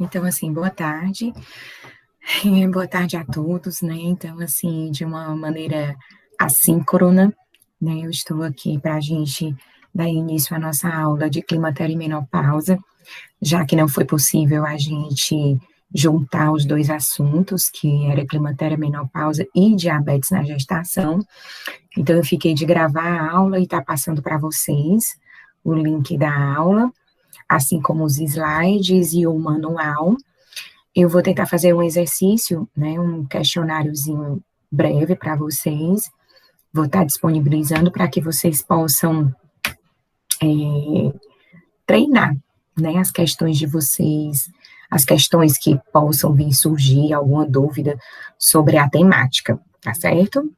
Então, assim, boa tarde. Boa tarde a todos, né? Então, assim, de uma maneira assíncrona, né? Eu estou aqui para a gente dar início à nossa aula de climatério e menopausa, já que não foi possível a gente juntar os dois assuntos, que era climatério, menopausa e diabetes na gestação. Então, eu fiquei de gravar a aula e tá passando para vocês o link da aula, assim como os slides e o manual. Eu vou tentar fazer um exercício, né, um questionáriozinho breve para vocês. Vou estar disponibilizando para que vocês possam treinar, né, as questões de vocês, as questões que possam vir surgir, alguma dúvida sobre a temática, tá certo?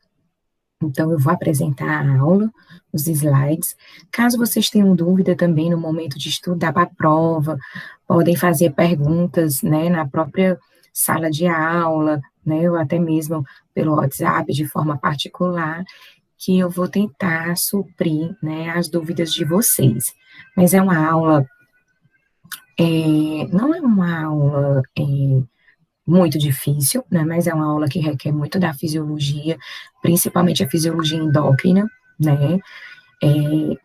Então, eu vou apresentar a aula, os slides. Caso vocês tenham dúvida também no momento de estudar para a prova, podem fazer perguntas, né, na própria sala de aula, né, ou até mesmo pelo WhatsApp, de forma particular, que eu vou tentar suprir, né, as dúvidas de vocês. Mas é uma aula, não é uma aula muito difícil, né, mas é uma aula que requer muito da fisiologia, principalmente a fisiologia endócrina, né,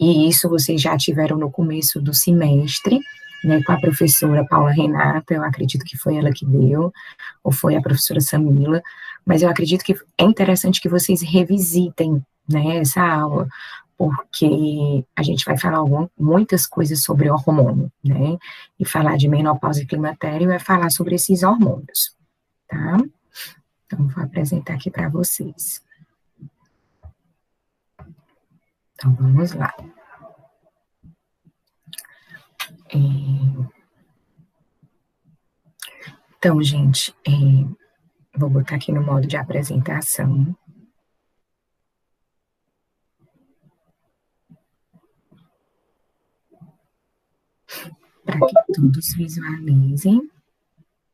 e isso vocês já tiveram no começo do semestre, né, com a professora Paula Renata, eu acredito que foi ela que deu, ou foi a professora Samila, mas eu acredito que é interessante que vocês revisitem, né, essa aula, porque a gente vai falar muitas coisas sobre hormônio, né, e falar de menopausa e climatério é falar sobre esses hormônios, tá? Então, vou apresentar aqui para vocês. Então, vamos lá. Então, gente, vou botar aqui no modo de apresentação. Para que todos visualizem,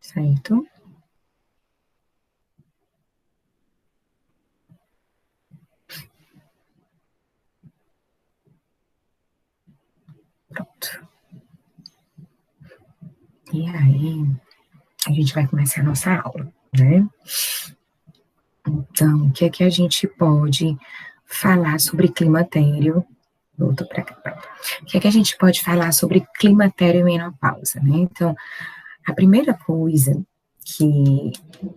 certo? Pronto. E aí, a gente vai começar a nossa aula, né? Então, o que é que a gente pode falar sobre climatério? Volto para cá, pronto. O que é que a gente pode falar sobre climatério e menopausa, né? Então, a primeira coisa que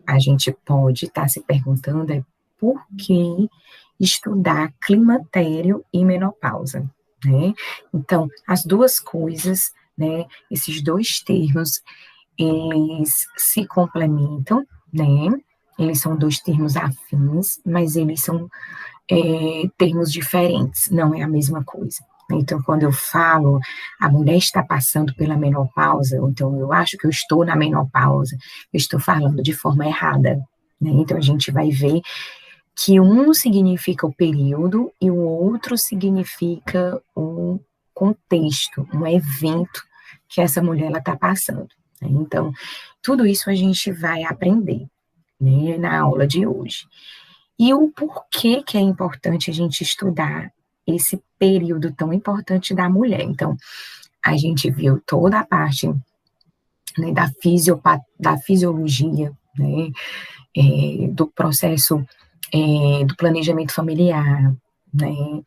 a gente pode estar se perguntando é por que estudar climatério e menopausa, né? Então, as duas coisas, né, esses dois termos, eles se complementam, né? Eles são dois termos afins, mas eles são termos diferentes, não é a mesma coisa. Então, quando eu falo, a mulher está passando pela menopausa, ou então eu acho que eu estou na menopausa, eu estou falando de forma errada, né? Então, a gente vai ver que um significa o período e o outro significa o contexto, um evento que essa mulher está passando, né? Então, tudo isso a gente vai aprender, né, na aula de hoje. E o porquê que é importante a gente estudar esse período tão importante da mulher. Então, a gente viu toda a parte, né, da fisiologia, né, do processo do planejamento familiar, né?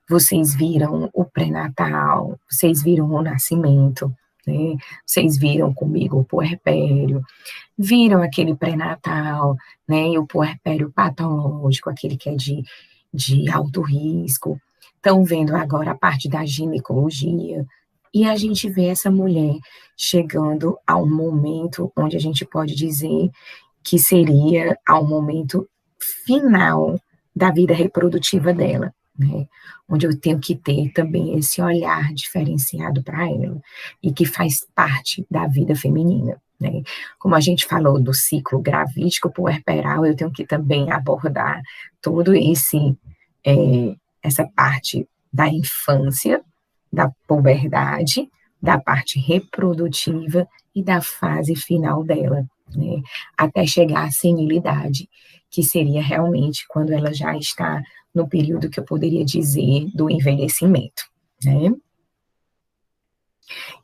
Vocês viram o pré-natal, vocês viram o nascimento, né? Vocês viram comigo o puerpério, viram aquele pré-natal, né, e o puerpério patológico, aquele que é de alto risco, estão vendo agora a parte da ginecologia, e a gente vê essa mulher chegando ao momento onde a gente pode dizer que seria ao momento final da vida reprodutiva dela, né, onde eu tenho que ter também esse olhar diferenciado para ela, e que faz parte da vida feminina, né. Como a gente falou do ciclo gravídico puerperal, eu tenho que também abordar todo essa parte da infância, da puberdade, da parte reprodutiva e da fase final dela, né, até chegar à senilidade, que seria realmente quando ela já está no período que eu poderia dizer do envelhecimento, né.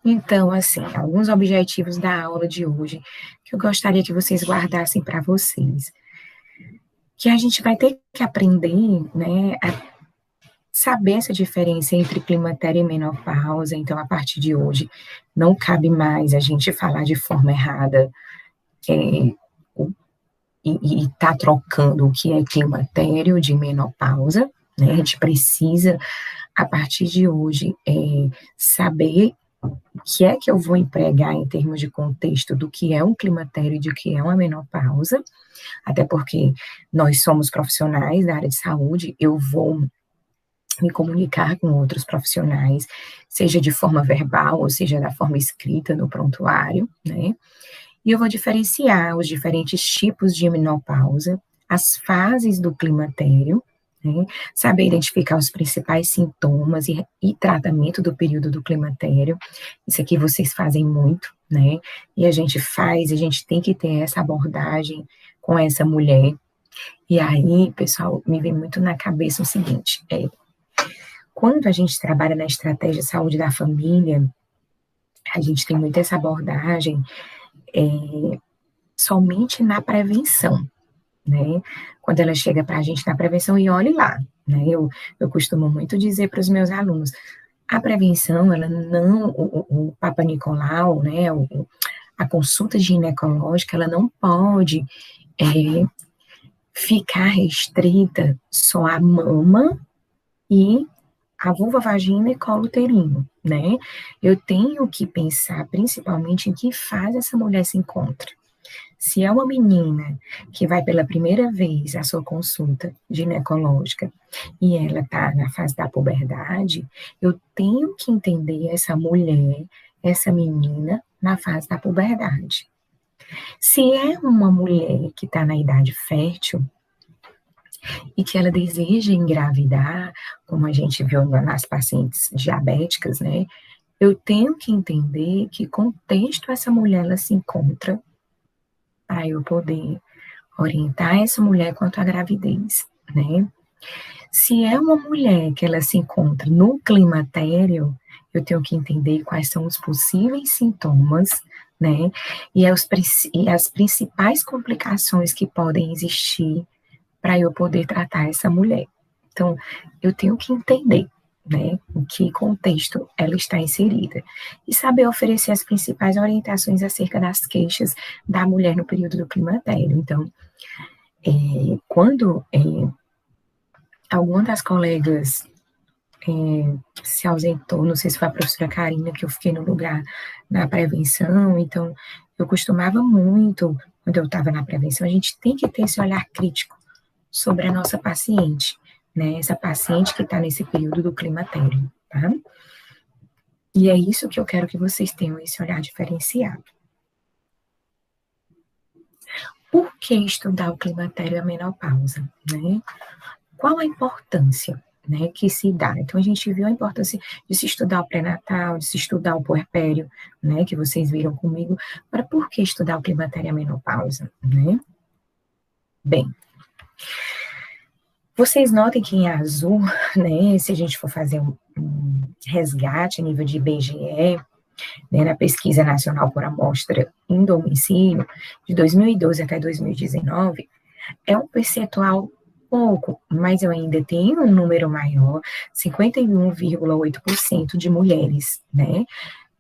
Então, assim, alguns objetivos da aula de hoje que eu gostaria que vocês guardassem para vocês. Que a gente vai ter que aprender, né, a saber essa diferença entre climatério e menopausa. Então, a partir de hoje, não cabe mais a gente falar de forma errada, é, e tá trocando o que é climatério de menopausa, né? A gente precisa, a partir de hoje, saber o que é que eu vou empregar em termos de contexto do que é um climatério e do que é uma menopausa, até porque nós somos profissionais da área de saúde, eu vou me comunicar com outros profissionais, seja de forma verbal, ou seja, da forma escrita no prontuário, né? E eu vou diferenciar os diferentes tipos de menopausa, as fases do climatério, né? Saber identificar os principais sintomas e tratamento do período do climatério. Isso aqui vocês fazem muito, né? E a gente tem que ter essa abordagem com essa mulher. E aí, pessoal, me vem muito na cabeça o seguinte, quando a gente trabalha na estratégia de saúde da família, a gente tem muito essa abordagem somente na prevenção, né? Quando ela chega para a gente na prevenção, e olhe lá, né? Eu costumo muito dizer para os meus alunos, a prevenção, ela não, o Papa Nicolau, né? A consulta ginecológica, ela não pode ficar restrita só à mama e a vulva, vagina e colo uterino, né? Eu tenho que pensar principalmente em que fase essa mulher se encontra. Se é uma menina que vai pela primeira vez à sua consulta ginecológica e ela está na fase da puberdade, eu tenho que entender essa mulher, essa menina, na fase da puberdade. Se é uma mulher que está na idade fértil, e que ela deseja engravidar, como a gente viu nas pacientes diabéticas, né? Eu tenho que entender que contexto essa mulher ela se encontra para eu poder orientar essa mulher quanto à gravidez, né? Se é uma mulher que ela se encontra no climatério, eu tenho que entender quais são os possíveis sintomas, né? E as principais complicações que podem existir para eu poder tratar essa mulher. Então, eu tenho que entender, né, em que contexto ela está inserida e saber oferecer as principais orientações acerca das queixas da mulher no período do climatério. Então, quando alguma das colegas se ausentou, não sei se foi a professora Karina, que eu fiquei no lugar na prevenção, então, eu costumava muito, quando eu estava na prevenção, a gente tem que ter esse olhar crítico sobre a nossa paciente, né? Essa paciente que está nesse período do climatério, tá? E é isso que eu quero que vocês tenham, esse olhar diferenciado. Por que estudar o climatério e a menopausa, né? Qual a importância, né, que se dá? Então, a gente viu a importância de se estudar o pré-natal, de se estudar o puerpério, né, que vocês viram comigo. Agora, por que estudar o climatério e a menopausa, né? Bem, vocês notem que em azul, né, se a gente for fazer um resgate a nível de IBGE, né, na Pesquisa Nacional por Amostra em Domicílio, de 2012 até 2019, é um percentual pouco, mas eu ainda tenho um número maior, 51,8% de mulheres, né,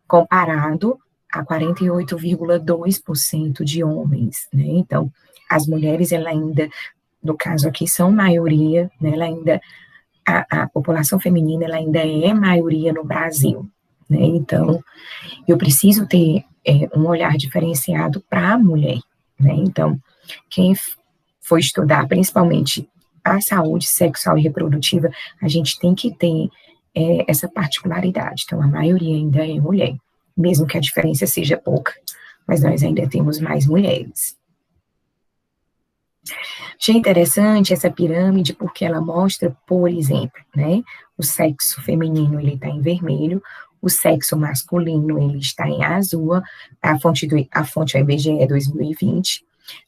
comparado a 48,2% de homens, né, então, as mulheres, ela ainda, no caso aqui, são maioria, né, ela ainda, a população feminina, ela ainda é maioria no Brasil, né, então, eu preciso ter um olhar diferenciado para a mulher, né, então, quem for estudar, principalmente a saúde sexual e reprodutiva, a gente tem que ter essa particularidade, então, a maioria ainda é mulher, mesmo que a diferença seja pouca, mas nós ainda temos mais mulheres. Achei interessante essa pirâmide porque ela mostra, por exemplo, né, o sexo feminino ele está em vermelho, o sexo masculino ele está em azul, a fonte é IBGE 2020,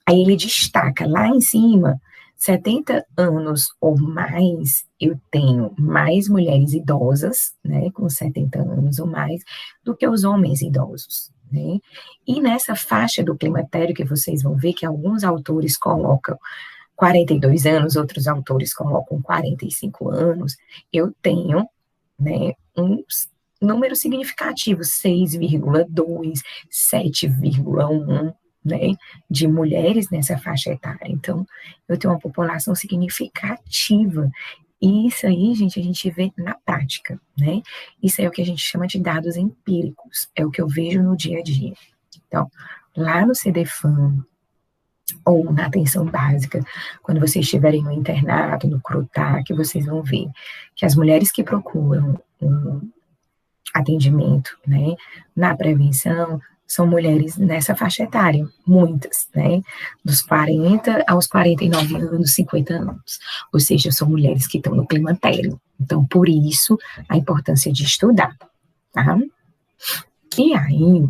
aí ele destaca lá em cima 70 anos ou mais, eu tenho mais mulheres idosas, né, com 70 anos ou mais, do que os homens idosos, né? E nessa faixa do climatério, que vocês vão ver que alguns autores colocam 42 anos, outros autores colocam 45 anos, eu tenho, né, um número significativo, 6,2, 7,1, né, de mulheres nessa faixa etária. Então, eu tenho uma população significativa. E isso aí, gente, a gente vê na prática, né? Isso é o que a gente chama de dados empíricos, é o que eu vejo no dia a dia. Então, lá no CDFAM, ou na atenção básica, quando vocês estiverem no internato, no CRUTAC, vocês vão ver que as mulheres que procuram um atendimento, né, na prevenção, são mulheres nessa faixa etária, muitas, né, dos 40 aos 49 anos, 50 anos, ou seja, são mulheres que estão no climatério, então, por isso, a importância de estudar, tá? E aí,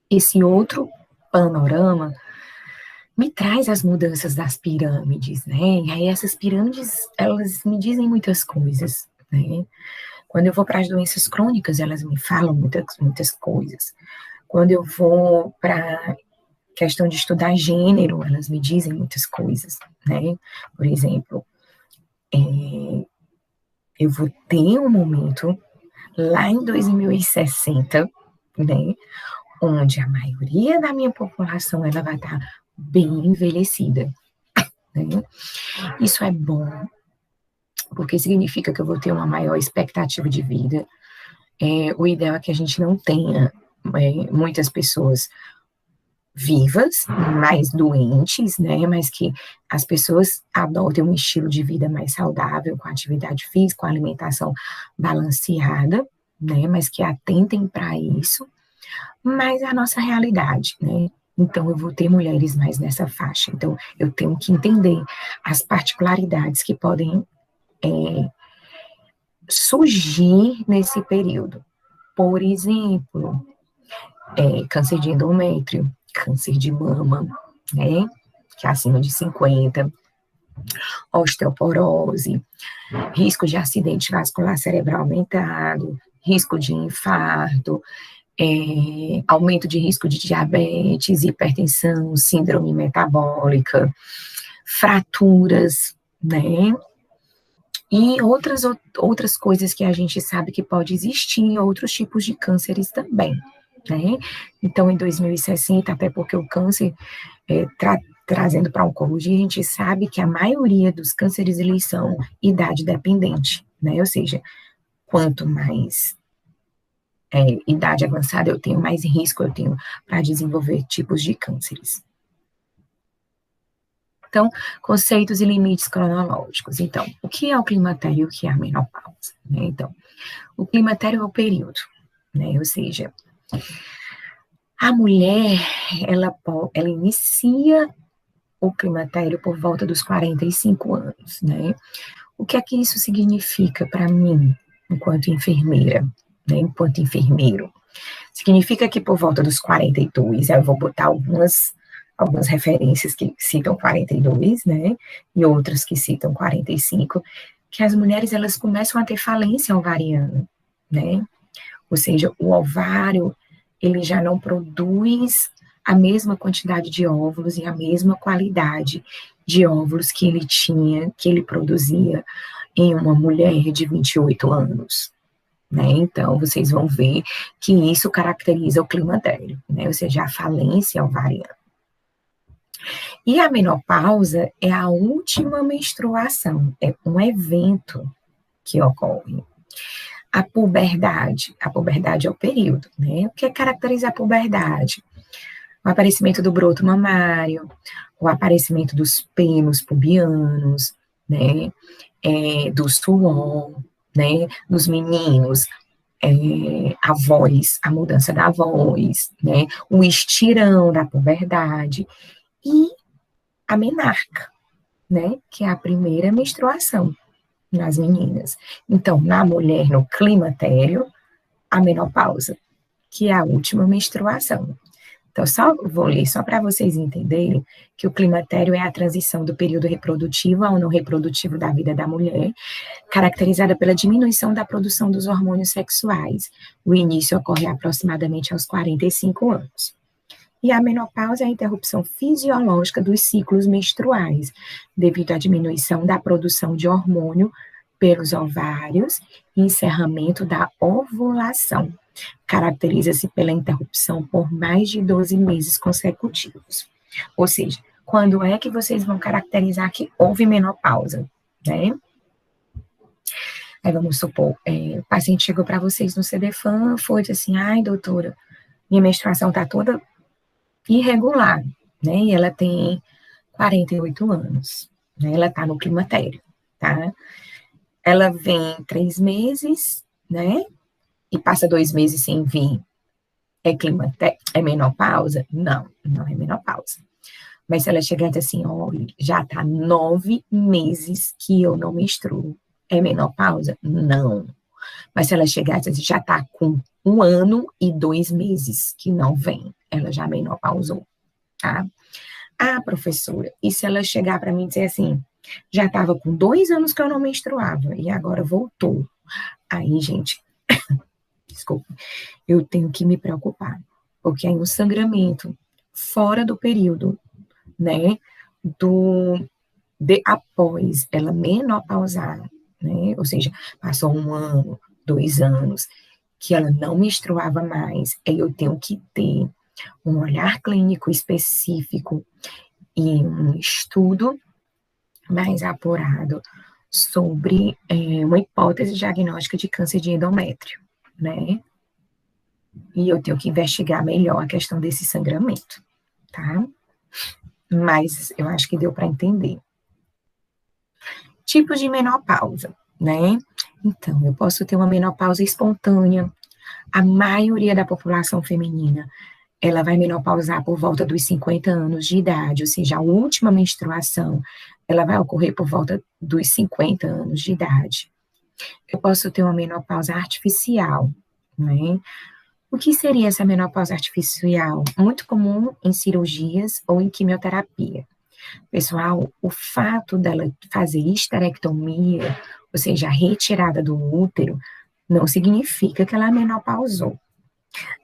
esse outro panorama me traz as mudanças das pirâmides, né, e aí essas pirâmides, elas me dizem muitas coisas, né. Quando eu vou para as doenças crônicas, elas me falam muitas coisas. Quando eu vou para a questão de estudar gênero, elas me dizem muitas coisas, né? Por exemplo, eu vou ter um momento lá em 2060, né? Onde a maioria da minha população ela vai estar bem envelhecida, né? Isso é bom, porque significa que eu vou ter uma maior expectativa de vida. O ideal é que a gente não tenha muitas pessoas vivas, mais doentes, né, mas que as pessoas adotem um estilo de vida mais saudável, com atividade física, com alimentação balanceada, né, mas que atentem para isso, mas é a nossa realidade, né, então eu vou ter mulheres mais nessa faixa, então eu tenho que entender as particularidades que podem surgir nesse período. Por exemplo, câncer de endométrio, câncer de mama, né, que é acima de 50, osteoporose, risco de acidente vascular cerebral aumentado, risco de infarto, aumento de risco de diabetes, hipertensão, síndrome metabólica, fraturas, né, e outras coisas que a gente sabe que pode existir, outros tipos de cânceres também, né? Então, em 2060, até porque o câncer, trazendo para a oncologia, a gente sabe que a maioria dos cânceres, eles são idade dependente, né? Ou seja, quanto mais idade avançada eu tenho, mais risco eu tenho para desenvolver tipos de cânceres. Então, conceitos e limites cronológicos. Então, o que é o climatério e o que é a menopausa? Né? Então, o climatério é o período, né? Ou seja, a mulher, ela inicia o climatério por volta dos 45 anos, né? O que é que isso significa para mim, enquanto enfermeira, né? Enquanto enfermeiro? Significa que por volta dos 42, eu vou botar algumas referências que citam 42, né, e outras que citam 45, que as mulheres, elas começam a ter falência ovariana, né, ou seja, o ovário, ele já não produz a mesma quantidade de óvulos e a mesma qualidade de óvulos que ele tinha, que ele produzia em uma mulher de 28 anos, né? Então, vocês vão ver que isso caracteriza o climatério, né? Ou seja, a falência ovariana. E a menopausa é a última menstruação, é um evento que ocorre. A puberdade é o período, né? O que caracteriza a puberdade? O aparecimento do broto mamário, o aparecimento dos pelos pubianos, né? Do suor, né? Nos meninos, a voz, a mudança da voz, né? O estirão da puberdade e a menarca, né? Que é a primeira menstruação nas meninas. Então, na mulher, no climatério, a menopausa, que é a última menstruação. Então, vou ler só para vocês entenderem que o climatério é a transição do período reprodutivo ao não reprodutivo da vida da mulher, caracterizada pela diminuição da produção dos hormônios sexuais. O início ocorre aproximadamente aos 45 anos. E a menopausa é a interrupção fisiológica dos ciclos menstruais, devido à diminuição da produção de hormônio pelos ovários e encerramento da ovulação. Caracteriza-se pela interrupção por mais de 12 meses consecutivos. Ou seja, quando é que vocês vão caracterizar que houve menopausa, né? Aí vamos supor, o paciente chegou para vocês no CDFAM, foi assim, ai, doutora, minha menstruação está toda irregular, né? E ela tem 48 anos, né? Ela está no climatério, tá? Ela vem 3 meses, né? E passa 2 meses sem vir. É menopausa? Não, não é menopausa. Mas se ela chegar e dizer assim, olha, já está 9 meses que eu não menstruo, é menopausa? Não. Mas se ela chegar e dizer assim, já está com 1 ano e 2 meses que não vem, ela já menopausou, tá? Ah, professora, e se ela chegar para mim e dizer assim, já estava com 2 anos que eu não menstruava e agora voltou. Aí, gente, desculpa, eu tenho que me preocupar, porque aí o sangramento fora do período, né, após ela menopausar, né, ou seja, passou 1 ano, 2 anos, que ela não menstruava mais, aí eu tenho que ter um olhar clínico específico e um estudo mais apurado sobre uma hipótese diagnóstica de câncer de endométrio, né? E eu tenho que investigar melhor a questão desse sangramento, tá? Mas eu acho que deu para entender. Tipos de menopausa, né? Então, eu posso ter uma menopausa espontânea. A maioria da população feminina, ela vai menopausar por volta dos 50 anos de idade, ou seja, a última menstruação, ela vai ocorrer por volta dos 50 anos de idade. Eu posso ter uma menopausa artificial, né? O que seria essa menopausa artificial? Muito comum em cirurgias ou em quimioterapia. Pessoal, o fato dela fazer histerectomia, ou seja, a retirada do útero, não significa que ela menopausou.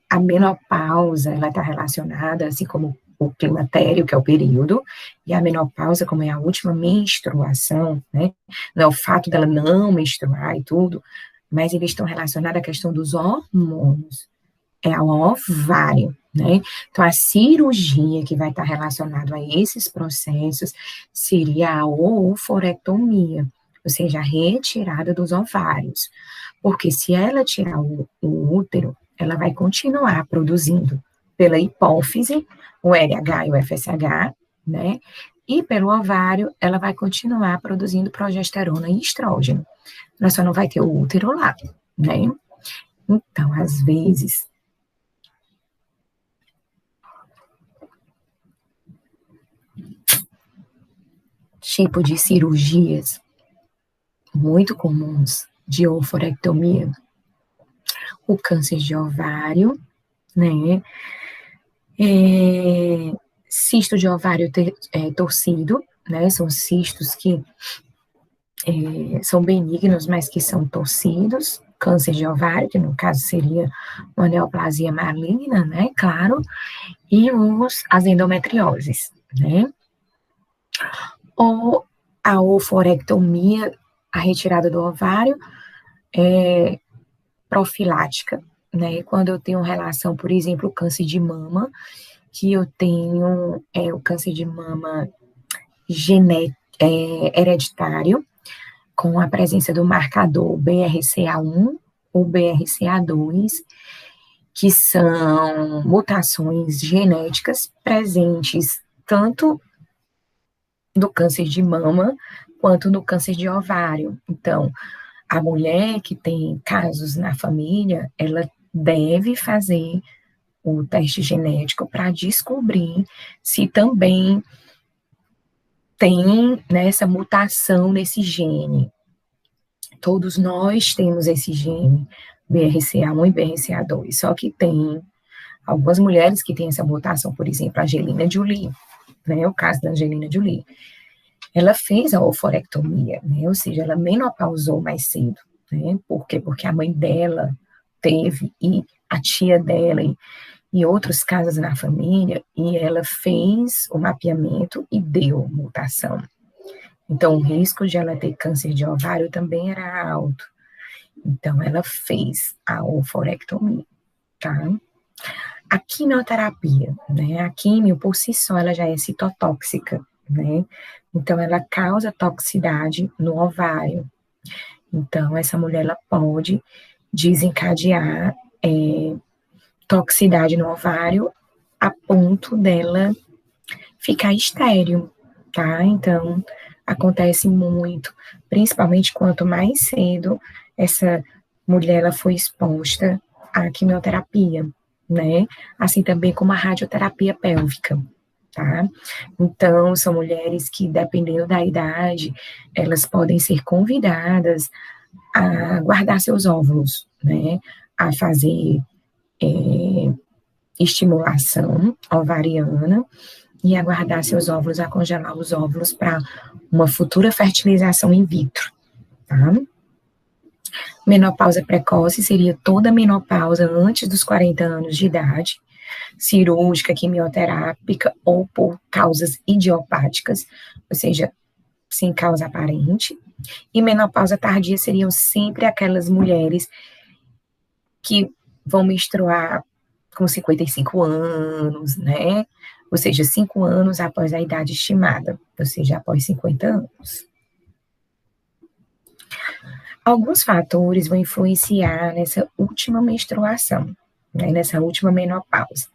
A menopausa, ela está relacionada, assim como o climatério, que é o período, e a menopausa, como é a última menstruação, né? Não é o fato dela não menstruar e tudo, mas eles estão relacionados à questão dos hormônios. É ao ovário, né? Então, a cirurgia que vai estar relacionada a esses processos seria a oophorectomia, ou seja, a retirada dos ovários. Porque se ela tirar o útero, ela vai continuar produzindo pela hipófise, o LH e o FSH, né? E pelo ovário, ela vai continuar produzindo progesterona e estrógeno. Ela só não vai ter o útero lá, né? Então, às vezes, tipo de cirurgias muito comuns de oophorectomia, o câncer de ovário, né, cisto de ovário torcido, né, são cistos que são benignos, mas que são torcidos, câncer de ovário, que no caso seria uma neoplasia maligna, né, claro, e as endometrioses, né, ou a oophorectomia, a retirada do ovário, profilática, né? Quando eu tenho relação, por exemplo, câncer de mama, que eu tenho o câncer de mama hereditário, com a presença do marcador BRCA1 ou BRCA2, que são mutações genéticas presentes tanto no câncer de mama quanto no câncer de ovário. Então, a mulher que tem casos na família, ela deve fazer o teste genético para descobrir se também tem, né, essa mutação nesse gene. Todos nós temos esse gene, BRCA1 e BRCA2, só que tem Algumas mulheres que têm essa mutação, por exemplo, a Angelina Jolie, né, o caso da Angelina Jolie, ela fez a oforectomia, né, ou seja, ela menopausou mais cedo, né, por quê? Porque a mãe dela teve, e a tia dela, e outros casos na família, e ela fez o mapeamento e deu mutação. Então, o risco de ela ter câncer de ovário também era alto. Então, ela fez a oforectomia, tá? A quimioterapia, né? A quimio, por si só, ela já é citotóxica, né? Então, ela causa toxicidade no ovário. Então, essa mulher, ela pode desencadear toxicidade no ovário a ponto dela ficar estéril, tá? Então, acontece muito, principalmente quanto mais cedo essa mulher ela foi exposta à quimioterapia, né? Assim também como a radioterapia pélvica, tá? Então, são mulheres que, dependendo da idade, elas podem ser convidadas a guardar seus óvulos, né? A fazer estimulação ovariana e aguardar seus óvulos, a congelar os óvulos para uma futura fertilização in vitro, tá? Menopausa precoce seria toda menopausa antes dos 40 anos de idade, cirúrgica, quimioterápica ou por causas idiopáticas, ou seja, sem causa aparente. E menopausa tardia seriam sempre aquelas mulheres que vão menstruar com 55 anos, né? Ou seja, 5 anos após a idade estimada, ou seja, após 50 anos. Alguns fatores vão influenciar nessa última menstruação, né, nessa última menopausa.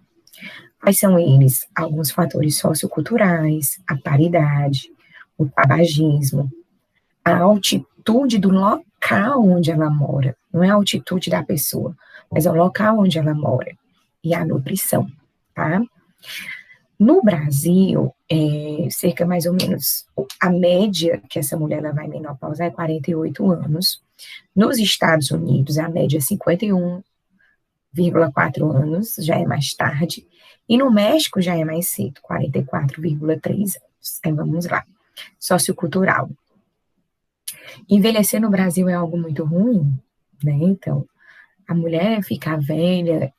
Quais são eles? Alguns fatores socioculturais, a paridade, o tabagismo, a altitude do local onde ela mora, não é a altitude da pessoa, mas é o local onde ela mora, e a nutrição, tá? No Brasil, cerca mais ou menos, a média que essa mulher ela vai menopausar é 48 anos. Nos Estados Unidos, a média é 51,4 anos, já é mais tarde. E no México já é mais cedo, 44,3 anos. Aí vamos lá. Sociocultural. Envelhecer no Brasil é algo muito ruim, né? Então, a mulher ficar velha,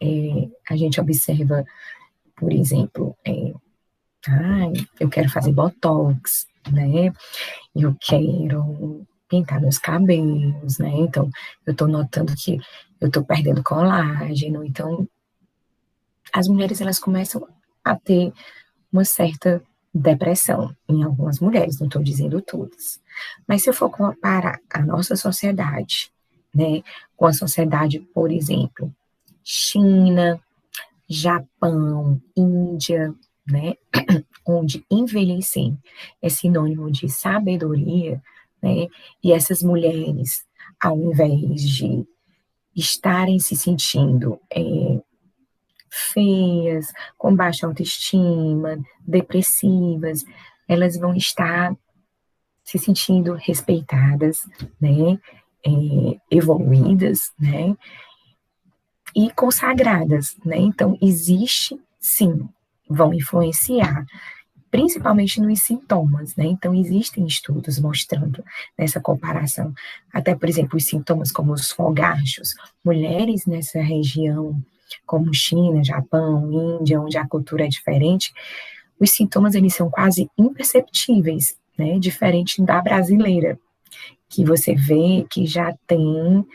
a gente observa, por exemplo, eu quero fazer botox, né? Eu quero pintar meus cabelos, né? Então, eu tô notando que eu tô perdendo colágeno. Então, as mulheres, elas começam a ter uma certa depressão em algumas mulheres, não estou dizendo todas. Mas se eu for comparar a nossa sociedade, né, com a sociedade, por exemplo, China, Japão, Índia, né, onde envelhecer é sinônimo de sabedoria, né, e essas mulheres, ao invés de estarem se sentindo feias, com baixa autoestima, depressivas, elas vão estar se sentindo respeitadas, né, evoluídas, né, e consagradas, né, então existe, sim, vão influenciar, principalmente nos sintomas, né, então existem estudos mostrando nessa comparação, até, por exemplo, os sintomas como os fogachos, mulheres nessa região, como China, Japão, Índia, onde a cultura é diferente, os sintomas, eles são quase imperceptíveis, né, diferente da brasileira, que você vê que já tem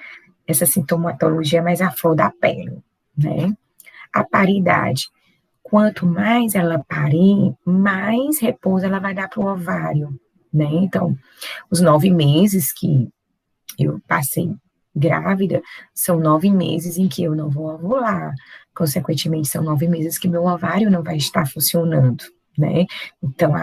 essa sintomatologia mais à flor da pele, né. A paridade, quanto mais ela parir, mais repouso ela vai dar para o ovário, né, então, os 9 meses que eu passei grávida, são 9 meses em que eu não vou ovular, consequentemente, são 9 meses que meu ovário não vai estar funcionando, né, então,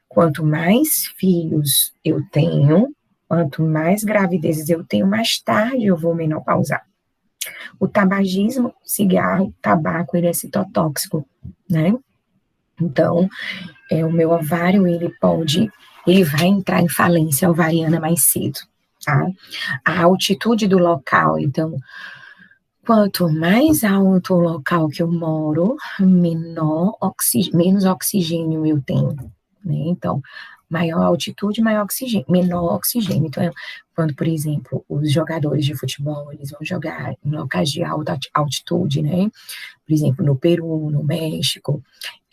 quanto mais filhos eu tenho, quanto mais gravidezes eu tenho, mais tarde eu vou menopausar. O tabagismo, cigarro, tabaco, ele é citotóxico, né? Então, o meu ovário, ele vai entrar em falência ovariana mais cedo, tá? A altitude do local, então, quanto mais alto o local que eu moro, menos oxigênio eu tenho, né? Então, maior altitude, maior oxigênio, menor oxigênio. Então, quando, por exemplo, os jogadores de futebol, eles vão jogar em locais de alta altitude, né? Por exemplo, no Peru, no México,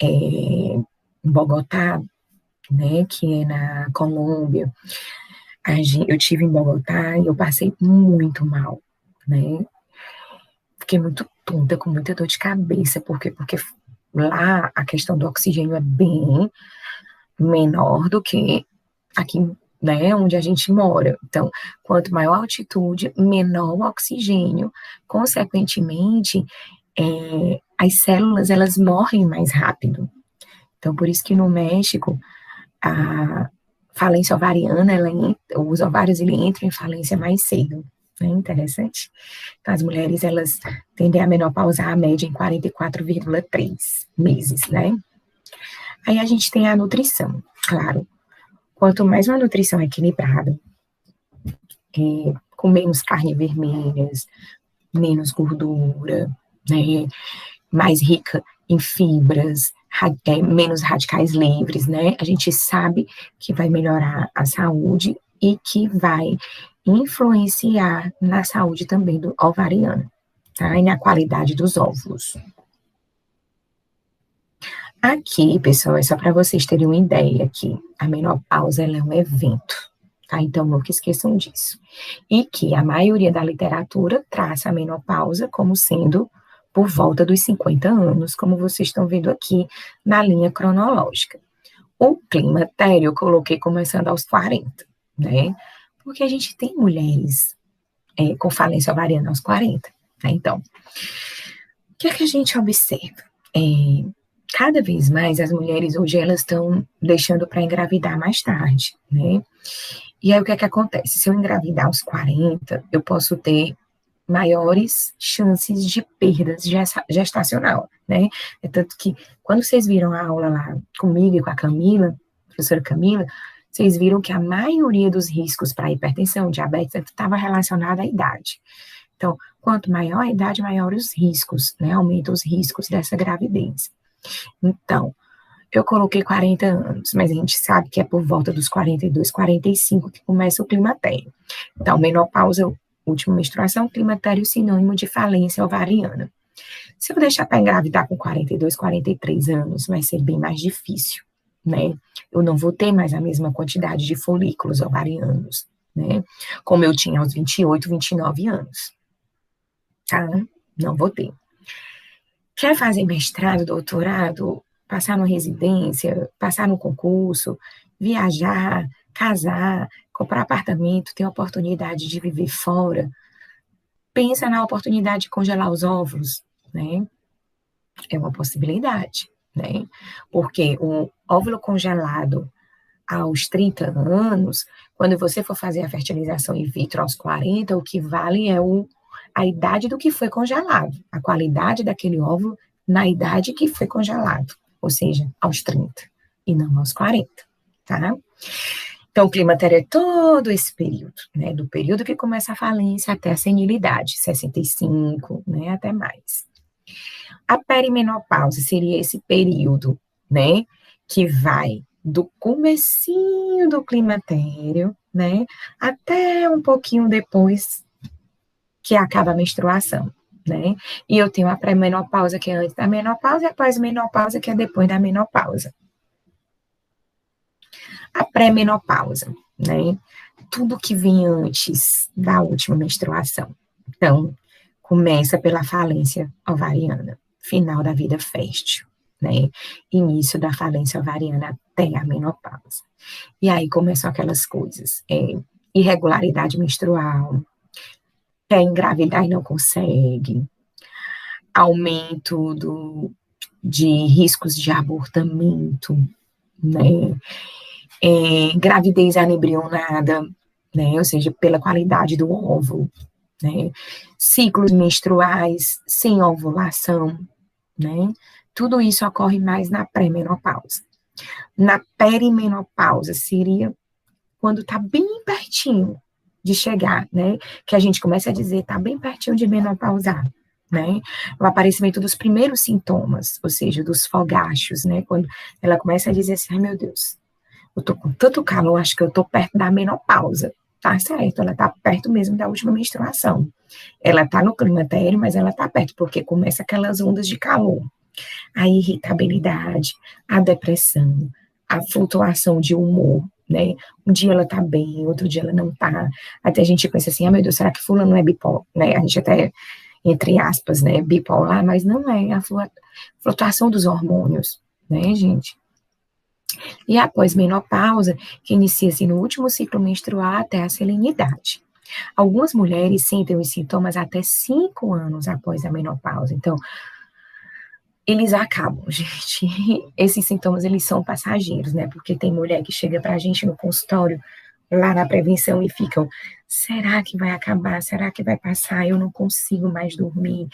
em Bogotá, né, que é na Colômbia. Eu tive em Bogotá e eu passei muito mal, né? Fiquei muito tonta, com muita dor de cabeça, porque lá a questão do oxigênio é bem menor do que aqui, né, onde a gente mora. Então, quanto maior a altitude, menor o oxigênio. Consequentemente, as células, elas morrem mais rápido. Então, por isso que no México, a falência ovariana, os ovários ele entram em falência mais cedo. É interessante. Então, as mulheres, elas tendem a menopausar a média em 44,3 meses, né? Aí a gente tem a nutrição, claro. Quanto mais uma nutrição equilibrada, com menos carne vermelhas, menos gordura, né? Mais rica em fibras, menos radicais livres, né? A gente sabe que vai melhorar a saúde e que vai influenciar na saúde também do ovariano, tá? E na qualidade dos óvulos. Aqui, pessoal, é só para vocês terem uma ideia que a menopausa ela é um evento, tá? Então, nunca esqueçam disso. E que a maioria da literatura traça a menopausa como sendo por volta dos 50 anos, como vocês estão vendo aqui na linha cronológica. O climatério eu coloquei começando aos 40, né? Porque a gente tem mulheres com falência ovariana aos 40, né? Então, o que é que a gente observa? Cada vez mais as mulheres hoje elas estão deixando para engravidar mais tarde, né? E aí o que é que acontece? Se eu engravidar aos 40, eu posso ter maiores chances de perdas gestacional, né? É tanto que quando vocês viram a aula lá comigo e com a Camila, professora Camila, vocês viram que a maioria dos riscos para hipertensão, diabetes, estava relacionada à idade. Então, quanto maior a idade, maior os riscos, né? Aumenta os riscos dessa gravidez. Então, eu coloquei 40 anos, mas a gente sabe que é por volta dos 42, 45 que começa o climatério. Então, menopausa, última menstruação, climatério sinônimo de falência ovariana. Se eu deixar para engravidar com 42, 43 anos, vai ser bem mais difícil, né? Eu não vou ter mais a mesma quantidade de folículos ovarianos, né? Como eu tinha aos 28, 29 anos, tá? Não vou ter. Quer fazer mestrado, doutorado, passar numa residência, passar no concurso, viajar, casar, comprar apartamento, ter a oportunidade de viver fora, pensa na oportunidade de congelar os óvulos, né? É uma possibilidade, né? Porque o óvulo congelado aos 30 anos, quando você for fazer a fertilização in vitro aos 40, o que vale é a idade do que foi congelado, a qualidade daquele óvulo na idade que foi congelado, ou seja, aos 30 e não aos 40, tá? Então, o climatério é todo esse período, né? Do período que começa a falência até a senilidade, 65, né? Até mais. A perimenopausa seria esse período, né? Que vai do comecinho do climatério, né? Até um pouquinho depois que acaba a menstruação, né? E eu tenho a pré-menopausa, que é antes da menopausa, e a pós-menopausa, que é depois da menopausa. A pré-menopausa, né? Tudo que vem antes da última menstruação. Então, começa pela falência ovariana, final da vida fértil, né? Início da falência ovariana até a menopausa. E aí começam aquelas coisas, irregularidade menstrual, quer engravidar e não consegue, aumento de riscos de abortamento, né? Gravidez anembrionada, né? Ou seja, pela qualidade do óvulo, né? Ciclos menstruais sem ovulação, né? Tudo isso ocorre mais na pré-menopausa. Na perimenopausa seria quando está bem pertinho de chegar, né? Que a gente começa a dizer, está bem pertinho de menopausar. né? O aparecimento dos primeiros sintomas, ou seja, dos fogachos, né? Quando ela começa a dizer assim, ai meu Deus, eu tô com tanto calor, acho que eu tô perto da menopausa. Tá certo, ela tá perto mesmo da última menstruação. Ela tá no climatério, mas ela tá perto, porque começa aquelas ondas de calor. A irritabilidade, a depressão, a flutuação de humor, né? Um dia ela tá bem, outro dia ela não tá. Até a gente pensa assim, ah, meu Deus, será que fulano não é bipolar, né? A gente até, entre aspas, né, bipolar, mas não é a flutuação dos hormônios, né, gente? E após menopausa, que inicia-se no último ciclo menstrual até a selenidade. Algumas mulheres sentem os sintomas até 5 anos após a menopausa. Então, eles acabam, gente. Esses sintomas, eles são passageiros, né? Porque tem mulher que chega pra gente no consultório, lá na prevenção, e ficam, será que vai acabar? Será que vai passar? Eu não consigo mais dormir.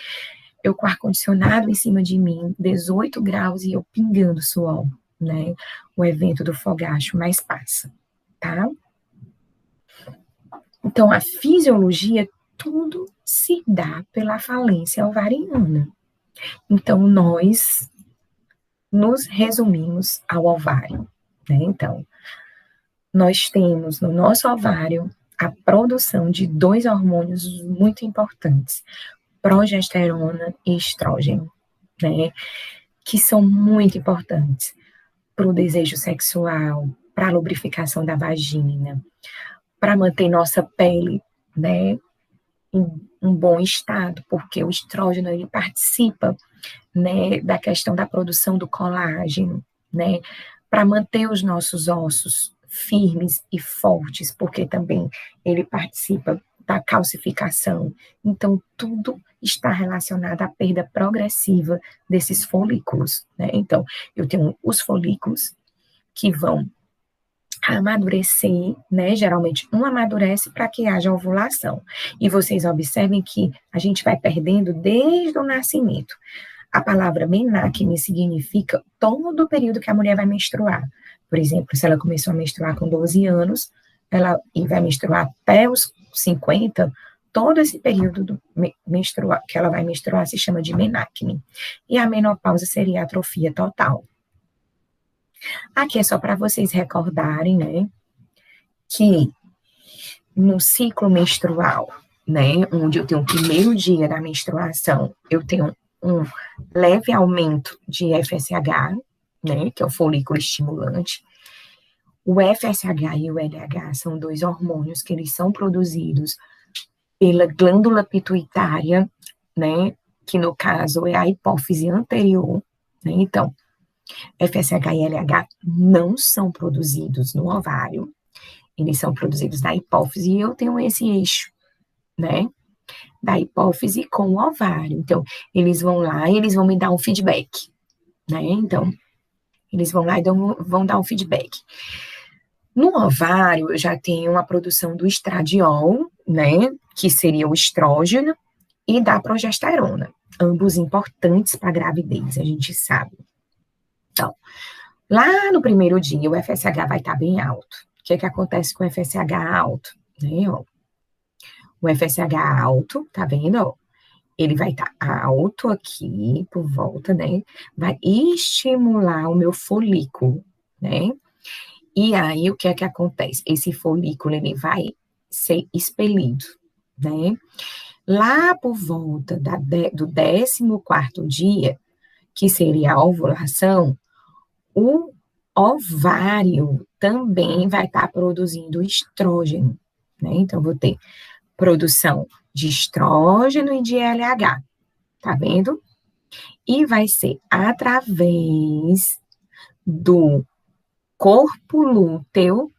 Eu com o ar-condicionado em cima de mim, 18 graus e eu pingando suor, né? O evento do fogacho, mas passa, tá? Então, a fisiologia, tudo se dá pela falência ovariana. Então, nós nos resumimos ao ovário, né? Então, nós temos no nosso ovário a produção de dois hormônios muito importantes, progesterona e estrógeno, né? Que são muito importantes para o desejo sexual, para a lubrificação da vagina, para manter nossa pele, né, em um bom estado, porque o estrógeno ele participa, né, da questão da produção do colágeno, né, para manter os nossos ossos firmes e fortes, porque também ele participa da calcificação. Então, tudo está relacionado à perda progressiva desses folículos, né? Então, eu tenho os folículos que vão amadurecer, né? Geralmente um amadurece para que haja ovulação. E vocês observem que a gente vai perdendo desde o nascimento. A palavra menacne significa todo o período que a mulher vai menstruar. Por exemplo, se ela começou a menstruar com 12 anos, e vai menstruar até os 50, todo esse período que ela vai menstruar se chama de menacne. E a menopausa seria a atrofia total. Aqui é só para vocês recordarem, né, que no ciclo menstrual, né, onde eu tenho o primeiro dia da menstruação, eu tenho um leve aumento de FSH, né, que é o folículo estimulante. O FSH e o LH são dois hormônios que eles são produzidos pela glândula pituitária, né, que no caso é a hipófise anterior, né, então, FSH e LH não são produzidos no ovário, eles são produzidos na hipófise, e eu tenho esse eixo, né, da hipófise com o ovário. Então, eles vão lá e eles vão me dar um feedback, né, então, eles vão lá e vão dar um feedback. No ovário, eu já tenho a produção do estradiol, né, que seria o estrógeno, e da progesterona, ambos importantes para a gravidez, a gente sabe. Então, lá no primeiro dia, o FSH vai estar bem alto. O que acontece com o FSH alto? Né, ó? O FSH alto, tá vendo? Ó? Ele vai estar alto aqui, por volta, né? Vai estimular o meu folículo, né? E aí, o que acontece? Esse folículo, ele vai ser expelido, né? Lá por volta do 14º dia, que seria a ovulação, o ovário também vai estar produzindo estrógeno, né? Então, vou ter produção de estrógeno e de LH, tá vendo? E vai ser através do corpo lúteo,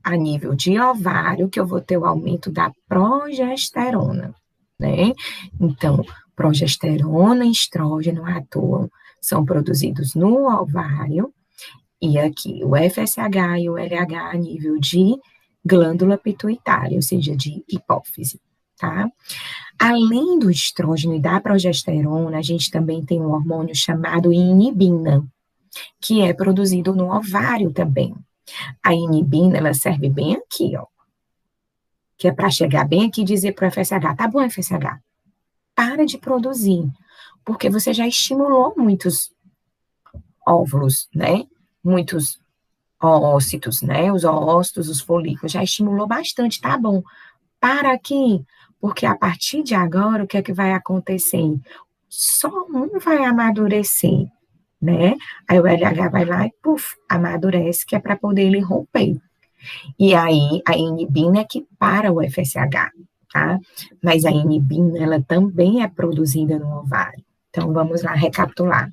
a nível de ovário, que eu vou ter o aumento da progesterona, né? Então, progesterona e estrógeno atuam, são produzidos no ovário, e aqui o FSH e o LH a nível de glândula pituitária, ou seja, de hipófise, tá? Além do estrógeno e da progesterona, a gente também tem um hormônio chamado inibina, que é produzido no ovário também. A inibina, ela serve bem aqui, ó, que é para chegar bem aqui e dizer para o FSH, tá bom, FSH? para de produzir, porque você já estimulou muitos óvulos, né? Muitos oócitos, né? Os oócitos, os folículos, já estimulou bastante, tá bom. Para aqui, porque a partir de agora, o que é que vai acontecer? Só um vai amadurecer, né? Aí o LH vai lá e, puf, amadurece, que é para poder ele romper. E aí, a inibina é que para o FSH, tá? Mas a inibina, ela também é produzida no ovário. Então, vamos lá recapitular.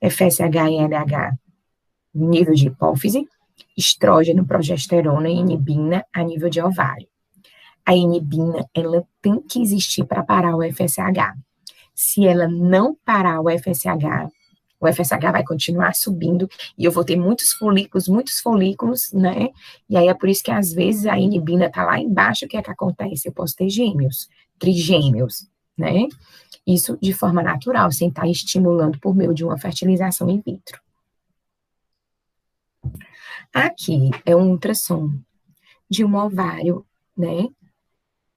FSH e LH, nível de hipófise, estrógeno, progesterona e inibina a nível de ovário. A inibina, ela tem que existir para parar o FSH. Se ela não parar o FSH vai continuar subindo e eu vou ter muitos folículos, né? E aí é por isso que às vezes a inibina tá lá embaixo, o que é que acontece? Eu posso ter gêmeos, trigêmeos, né? Isso de forma natural, sem estar estimulando por meio de uma fertilização in vitro. Aqui é um ultrassom de um ovário, né?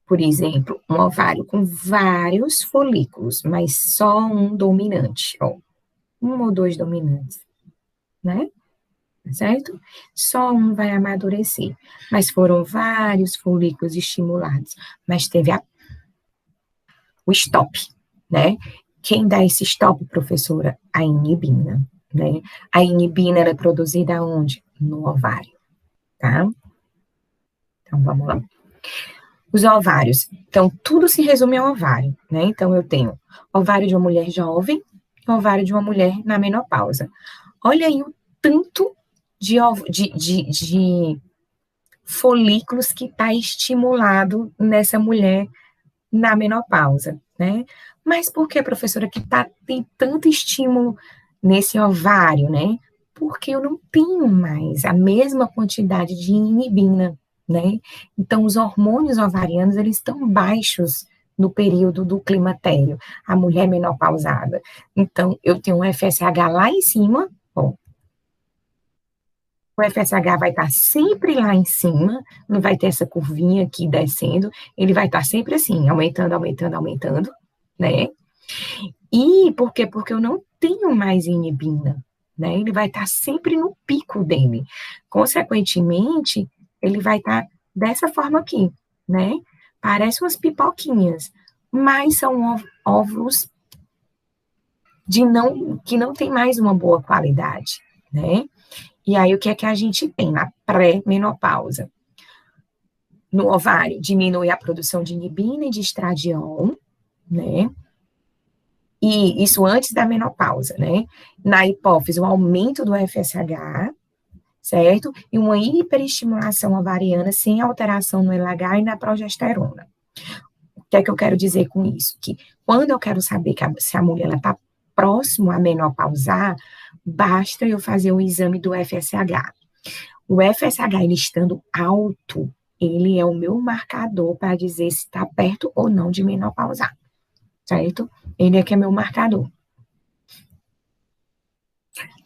Por exemplo, um ovário com vários folículos, mas só um dominante, ó, um ou dois dominantes, né? Certo? Só um vai amadurecer, mas foram vários folículos estimulados, mas teve o stop, né? Quem dá esse stop, professora? A inibina, né? A inibina era produzida onde? No ovário, tá? Então, vamos lá. Os ovários. Então, tudo se resume ao ovário, né? Então, eu tenho ovário de uma mulher jovem e ovário de uma mulher na menopausa. Olha aí o tanto de folículos que está estimulado nessa mulher na menopausa, né? Mas por que, professora, que tem tanto estímulo nesse ovário, né? Porque eu não tenho mais a mesma quantidade de inibina, né? Então, os hormônios ovarianos, eles estão baixos no período do climatério, a mulher menopausada. Então, eu tenho um FSH lá em cima, bom, o FSH vai estar sempre lá em cima, não vai ter essa curvinha aqui descendo, ele vai estar sempre assim, aumentando, aumentando, aumentando, né? E por quê? Porque eu não tenho mais inibina, né? Ele vai estar sempre no pico dele. Consequentemente, ele vai estar dessa forma aqui, né? Parece umas pipoquinhas, mas são óvulos que não tem mais uma boa qualidade, né? E aí, o que é que a gente tem na pré-menopausa? No ovário, diminui a produção de inibina e de estradiol, né? E isso antes da menopausa, né? Na hipófise, o aumento do FSH, certo? E uma hiperestimulação ovariana sem alteração no LH e na progesterona. O que é que eu quero dizer com isso? Que quando eu quero saber se a mulher está próximo a menopausar, basta eu fazer o exame do FSH. O FSH, ele estando alto, ele é o meu marcador para dizer se está perto ou não de menopausar, certo? Ele é que é meu marcador.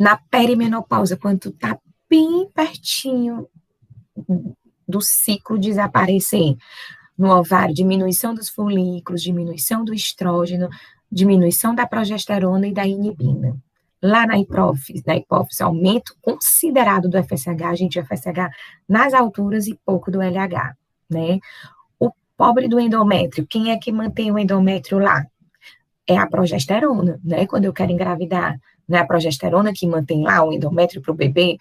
Na perimenopausa, quando tu tá bem pertinho do ciclo desaparecer, no ovário, diminuição dos folículos, diminuição do estrógeno, diminuição da progesterona e da inibina. Lá na hipófise, aumento considerado do FSH, gente, FSH nas alturas e pouco do LH, né? O pobre do endométrio, quem é que mantém o endométrio lá? É a progesterona, né? Quando eu quero engravidar, não é a progesterona que mantém lá o endométrio para o bebê.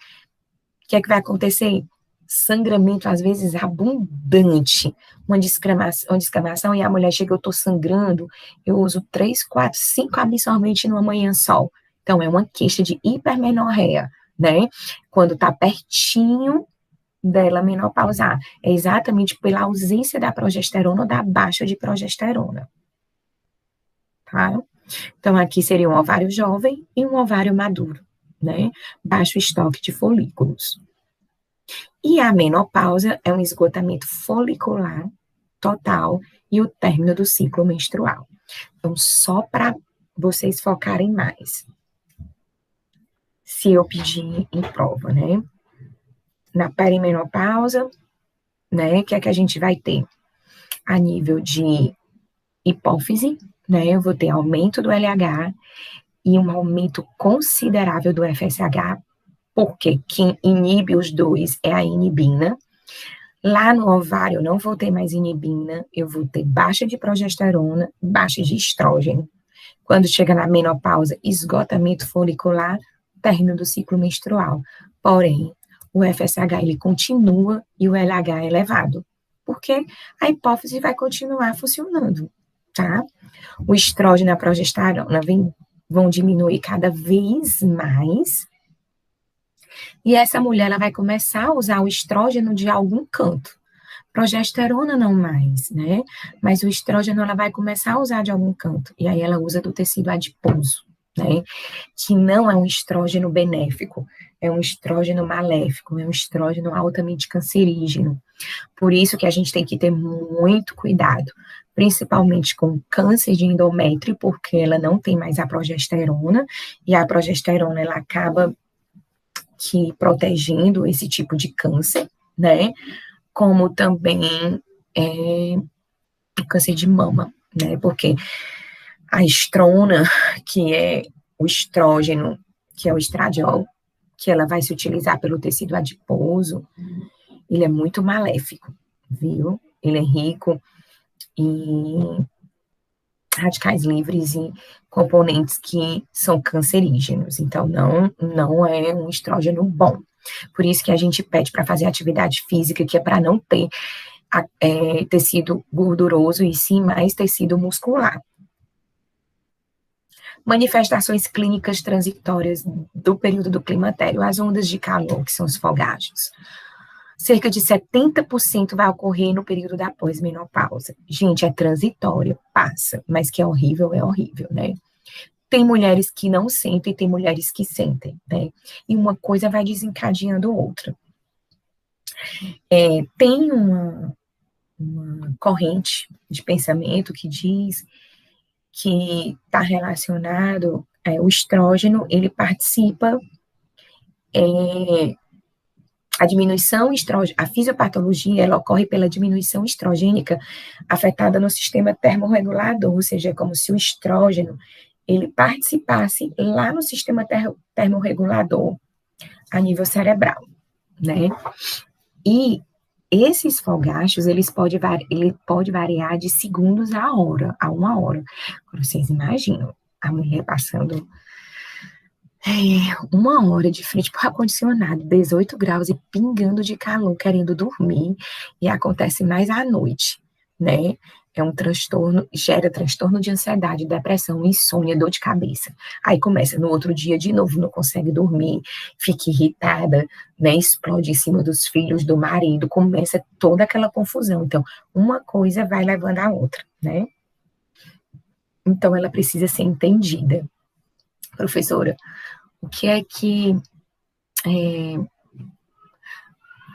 O que é que vai acontecer? Sangramento, às vezes, abundante. Uma descamação e a mulher chega, eu estou sangrando, eu uso 3, 4, 5 absorventes numa manhã só. Então, é uma queixa de hipermenorreia, né? Quando está pertinho dela menopausar. É exatamente pela ausência da progesterona ou da baixa de progesterona. Tá? Então, aqui seria um ovário jovem e um ovário maduro, né? Baixo estoque de folículos. E a menopausa é um esgotamento folicular total e o término do ciclo menstrual. Então, só para vocês focarem mais. Se eu pedir em prova, né? Na perimenopausa, né? O que é que a gente vai ter? A nível de hipófise, né? Eu vou ter aumento do LH e um aumento considerável do FSH, porque quem inibe os dois é a inibina. Lá no ovário eu não vou ter mais inibina, eu vou ter baixa de progesterona, baixa de estrógeno. Quando chega na menopausa, esgotamento folicular, término do ciclo menstrual. Porém, o FSH ele continua e o LH é elevado, porque a hipófise vai continuar funcionando, tá? O estrógeno e a progesterona vão diminuir cada vez mais, e essa mulher ela vai começar a usar o estrógeno de algum canto. Progesterona não mais, né? Mas o estrógeno ela vai começar a usar de algum canto. E aí ela usa do tecido adiposo, né? Que não é um estrógeno benéfico, é um estrógeno maléfico, é um estrógeno altamente cancerígeno. Por isso que a gente tem que ter muito cuidado, principalmente com câncer de endométrio, porque ela não tem mais a progesterona, e a progesterona ela acaba que protegendo esse tipo de câncer, né? Como também o câncer de mama, né? Porque a estrona, que é o estrógeno, que é o estradiol, que ela vai se utilizar pelo tecido adiposo, ele é muito maléfico, viu? Ele é rico em radicais livres e componentes que são cancerígenos. Então, não é um estrógeno bom. Por isso que a gente pede para fazer atividade física, que é para não ter tecido gorduroso e sim mais tecido muscular. Manifestações clínicas transitórias do período do climatério, as ondas de calor, que são os fogachos. Cerca de 70% vai ocorrer no período da pós-menopausa. Gente, é transitório, passa, mas que é horrível, né? Tem mulheres que não sentem, tem mulheres que sentem, né? E uma coisa vai desencadeando outra. Tem uma corrente de pensamento que diz que está relacionado, o estrógeno, ele participa, a diminuição estrógena, a fisiopatologia, ela ocorre pela diminuição estrogênica afetada no sistema termorregulador, ou seja, é como se o estrógeno, ele participasse lá no sistema termorregulador, a nível cerebral, né? E esses fogachos, ele pode variar de segundos a hora, a 1 hora. Vocês imaginam a mulher passando 1 hora de frente para o ar-condicionado, 18 graus e pingando de calor, querendo dormir, e acontece mais à noite, né? É um transtorno, gera transtorno de ansiedade, depressão, insônia, dor de cabeça. Aí começa no outro dia de novo, não consegue dormir, fica irritada, né? Explode em cima dos filhos, do marido, começa toda aquela confusão. Então, uma coisa vai levando a outra, né? Então, ela precisa ser entendida. Professora, o que é que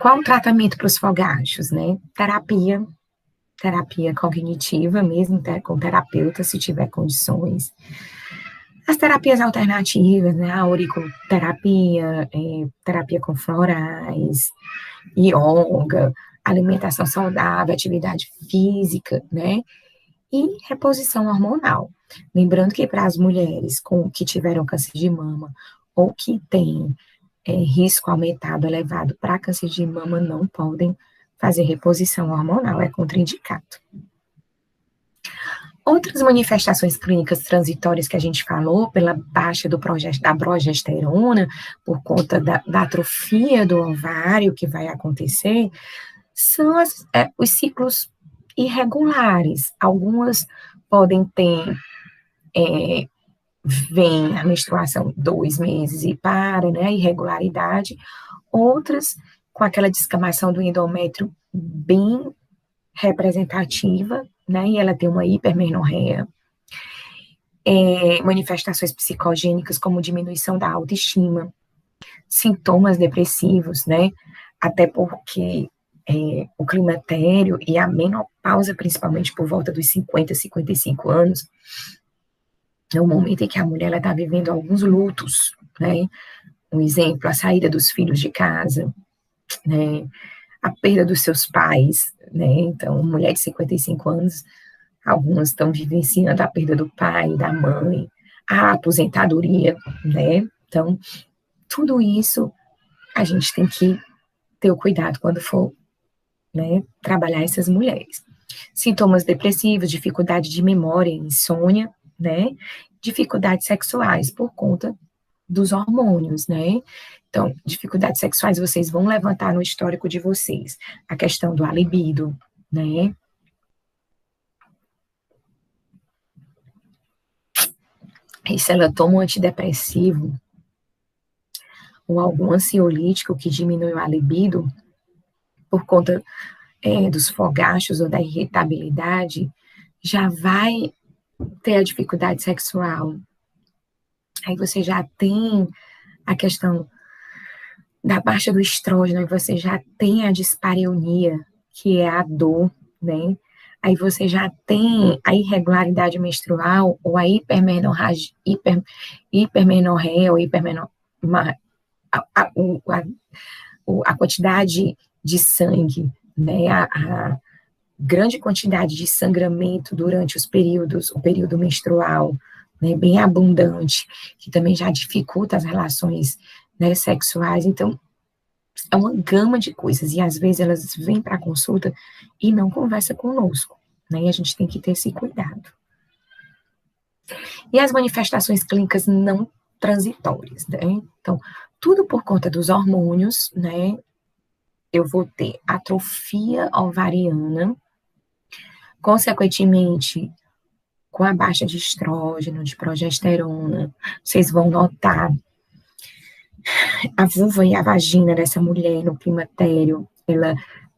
qual o tratamento para os fogachos, né? Terapia cognitiva, mesmo com terapeuta, se tiver condições. As terapias alternativas, né? A auriculoterapia, terapia com florais, yoga, alimentação saudável, atividade física, né? E reposição hormonal. Lembrando que para as mulheres que tiveram câncer de mama ou que têm risco aumentado, elevado para câncer de mama, não podem fazer reposição hormonal, é contraindicado. Outras manifestações clínicas transitórias que a gente falou, pela baixa da progesterona, por conta da atrofia do ovário que vai acontecer, são os ciclos irregulares. Algumas podem ter, vem a menstruação 2 meses e para, né, irregularidade. Outras com aquela descamação do endométrio bem representativa, né, e ela tem uma hipermenorreia. Manifestações psicogênicas como diminuição da autoestima, sintomas depressivos, né, até porque o climatério e a menopausa, principalmente por volta dos 50, 55 anos, é o momento em que a mulher está vivendo alguns lutos, né? Um exemplo, a saída dos filhos de casa, né? A perda dos seus pais, né? Então, mulher de 55 anos, algumas estão vivenciando a perda do pai, da mãe, a aposentadoria, né? Então, tudo isso a gente tem que ter o cuidado quando for, né, trabalhar essas mulheres. Sintomas depressivos, dificuldade de memória, insônia, né? Dificuldades sexuais por conta dos hormônios, né? Então, dificuldades sexuais vocês vão levantar no histórico de vocês. A questão do libido, né? E se ela toma um antidepressivo ou algum ansiolítico que diminui a libido, por conta dos fogachos ou da irritabilidade, já vai ter a dificuldade sexual. Aí você já tem a questão da baixa do estrógeno, aí você já tem a dispareunia, que é a dor, né? Aí você já tem a irregularidade menstrual ou a hipermenorreia ou a quantidade de sangue, né? A grande quantidade de sangramento durante o período menstrual, né, bem abundante, que também já dificulta as relações, né, sexuais. Então, é uma gama de coisas, e às vezes elas vêm para a consulta e não conversam conosco, né, e a gente tem que ter esse cuidado. E as manifestações clínicas não transitórias, né, então, tudo por conta dos hormônios, né, eu vou ter atrofia ovariana, consequentemente, com a baixa de estrógeno, de progesterona, vocês vão notar a vulva e a vagina dessa mulher no climatério, ela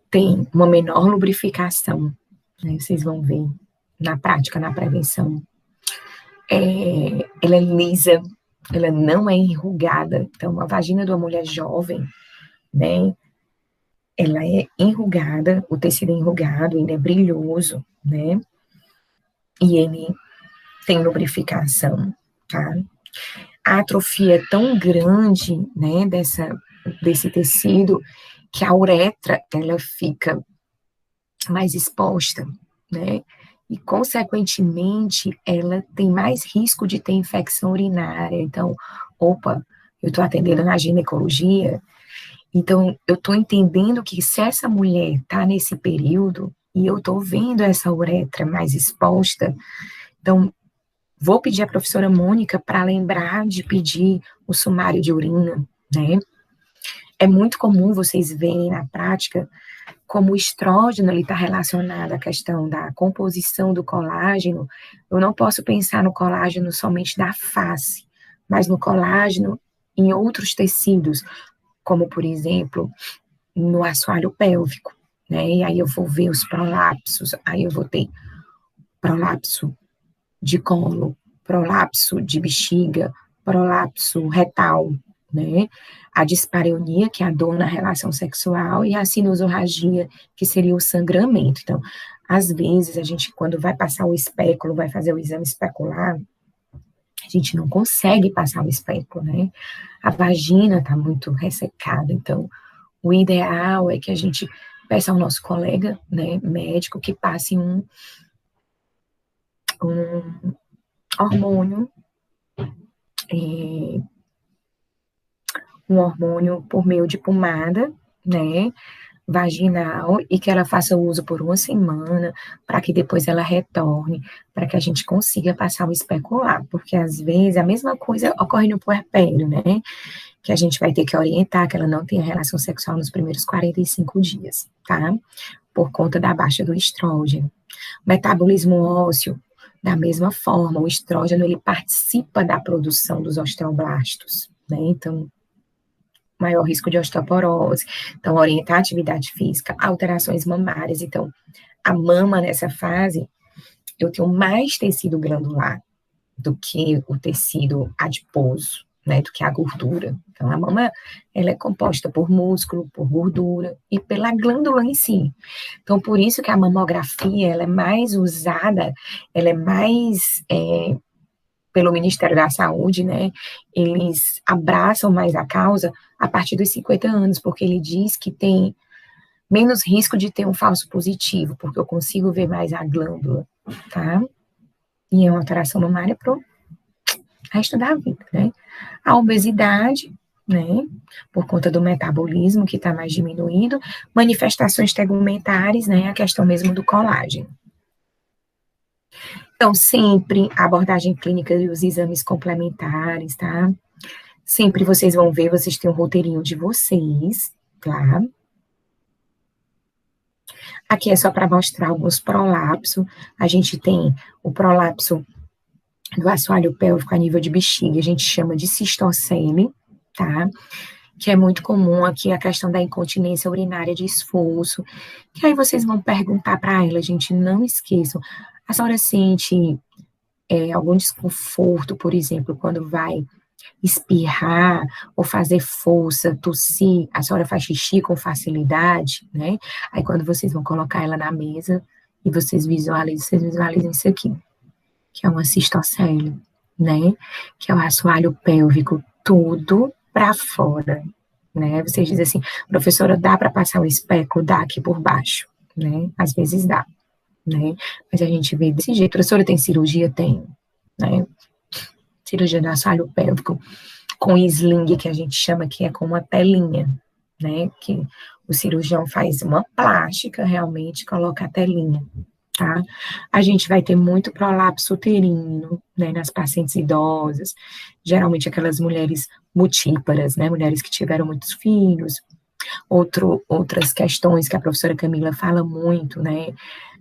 tem uma menor lubrificação, né? Vocês vão ver na prática, na prevenção. Ela é lisa, ela não é enrugada. Então, a vagina de uma mulher jovem, né? Ela é enrugada, o tecido é enrugado, ele é brilhoso, né? E ele tem lubrificação, tá? A atrofia é tão grande, né, desse tecido, que a uretra, ela fica mais exposta, né, e, consequentemente, ela tem mais risco de ter infecção urinária. Então, opa, eu estou atendendo na ginecologia, então eu estou entendendo que se essa mulher está nesse período, e eu estou vendo essa uretra mais exposta, então, vou pedir à professora Mônica para lembrar de pedir o sumário de urina, né? É muito comum vocês verem na prática como o estrógeno está relacionado à questão da composição do colágeno. Eu não posso pensar no colágeno somente da face, mas no colágeno em outros tecidos, como, por exemplo, no assoalho pélvico, né? E aí eu vou ver os prolapsos, aí eu vou ter prolapso de colo, prolapso de bexiga, prolapso retal, né? A dispareunia, que é a dor na relação sexual, e a sinusorragia, que seria o sangramento. Então, às vezes, a gente, quando vai passar o espéculo, vai fazer o exame especular, a gente não consegue passar o espéculo, né? A vagina está muito ressecada, então, o ideal é que a gente peça ao nosso colega, né, médico, que passe um hormônio, um hormônio por meio de pomada, né, vaginal, e que ela faça uso por uma semana, para que depois ela retorne, para que a gente consiga passar o especular, porque às vezes a mesma coisa ocorre no puerpério, né, que a gente vai ter que orientar que ela não tenha relação sexual nos primeiros 45 dias, tá, por conta da baixa do estrógeno. Metabolismo ósseo, da mesma forma, o estrógeno, ele participa da produção dos osteoblastos, né, então, maior risco de osteoporose. Então, orientar a atividade física, alterações mamárias. Então, a mama nessa fase, eu tenho mais tecido glandular do que o tecido adiposo, né, do que a gordura. Então, a mama, ela é composta por músculo, por gordura e pela glândula em si. Então, por isso que a mamografia, ela é mais usada, ela é mais pelo Ministério da Saúde, né, eles abraçam mais a causa a partir dos 50 anos, porque ele diz que tem menos risco de ter um falso positivo, porque eu consigo ver mais a glândula, tá? E é uma alteração mamária pro resto da vida, né? A obesidade, né? Por conta do metabolismo que está mais diminuído, manifestações tegumentares, né? A questão mesmo do colágeno. Então, sempre a abordagem clínica e os exames complementares, tá? Sempre vocês vão ver, vocês têm um roteirinho de vocês, tá? Aqui é só para mostrar alguns prolapsos. A gente tem o prolapso do assoalho pélvico a nível de bexiga, a gente chama de cistocele, tá? Que é muito comum aqui a questão da incontinência urinária de esforço, que aí vocês vão perguntar para ela, gente, não esqueçam, a senhora sente algum desconforto, por exemplo, quando vai espirrar ou fazer força, tossir, a senhora faz xixi com facilidade, né? Aí quando vocês vão colocar ela na mesa e vocês visualizam isso aqui, que é uma cistocele, né? Que é o assoalho pélvico todo para fora, né? Vocês dizem assim, professora, dá para passar o especo? Dá aqui por baixo, né? Às vezes dá, né? Mas a gente vê desse jeito. Professora, tem cirurgia? Tem, né? Cirurgia do assoalho pélvico com sling, que a gente chama que é com uma telinha, né? Que o cirurgião faz uma plástica, realmente, coloca a telinha, tá? A gente vai ter muito prolapso uterino, né, nas pacientes idosas, geralmente aquelas mulheres multíparas, né, mulheres que tiveram muitos filhos, outras questões que a professora Camila fala muito, né,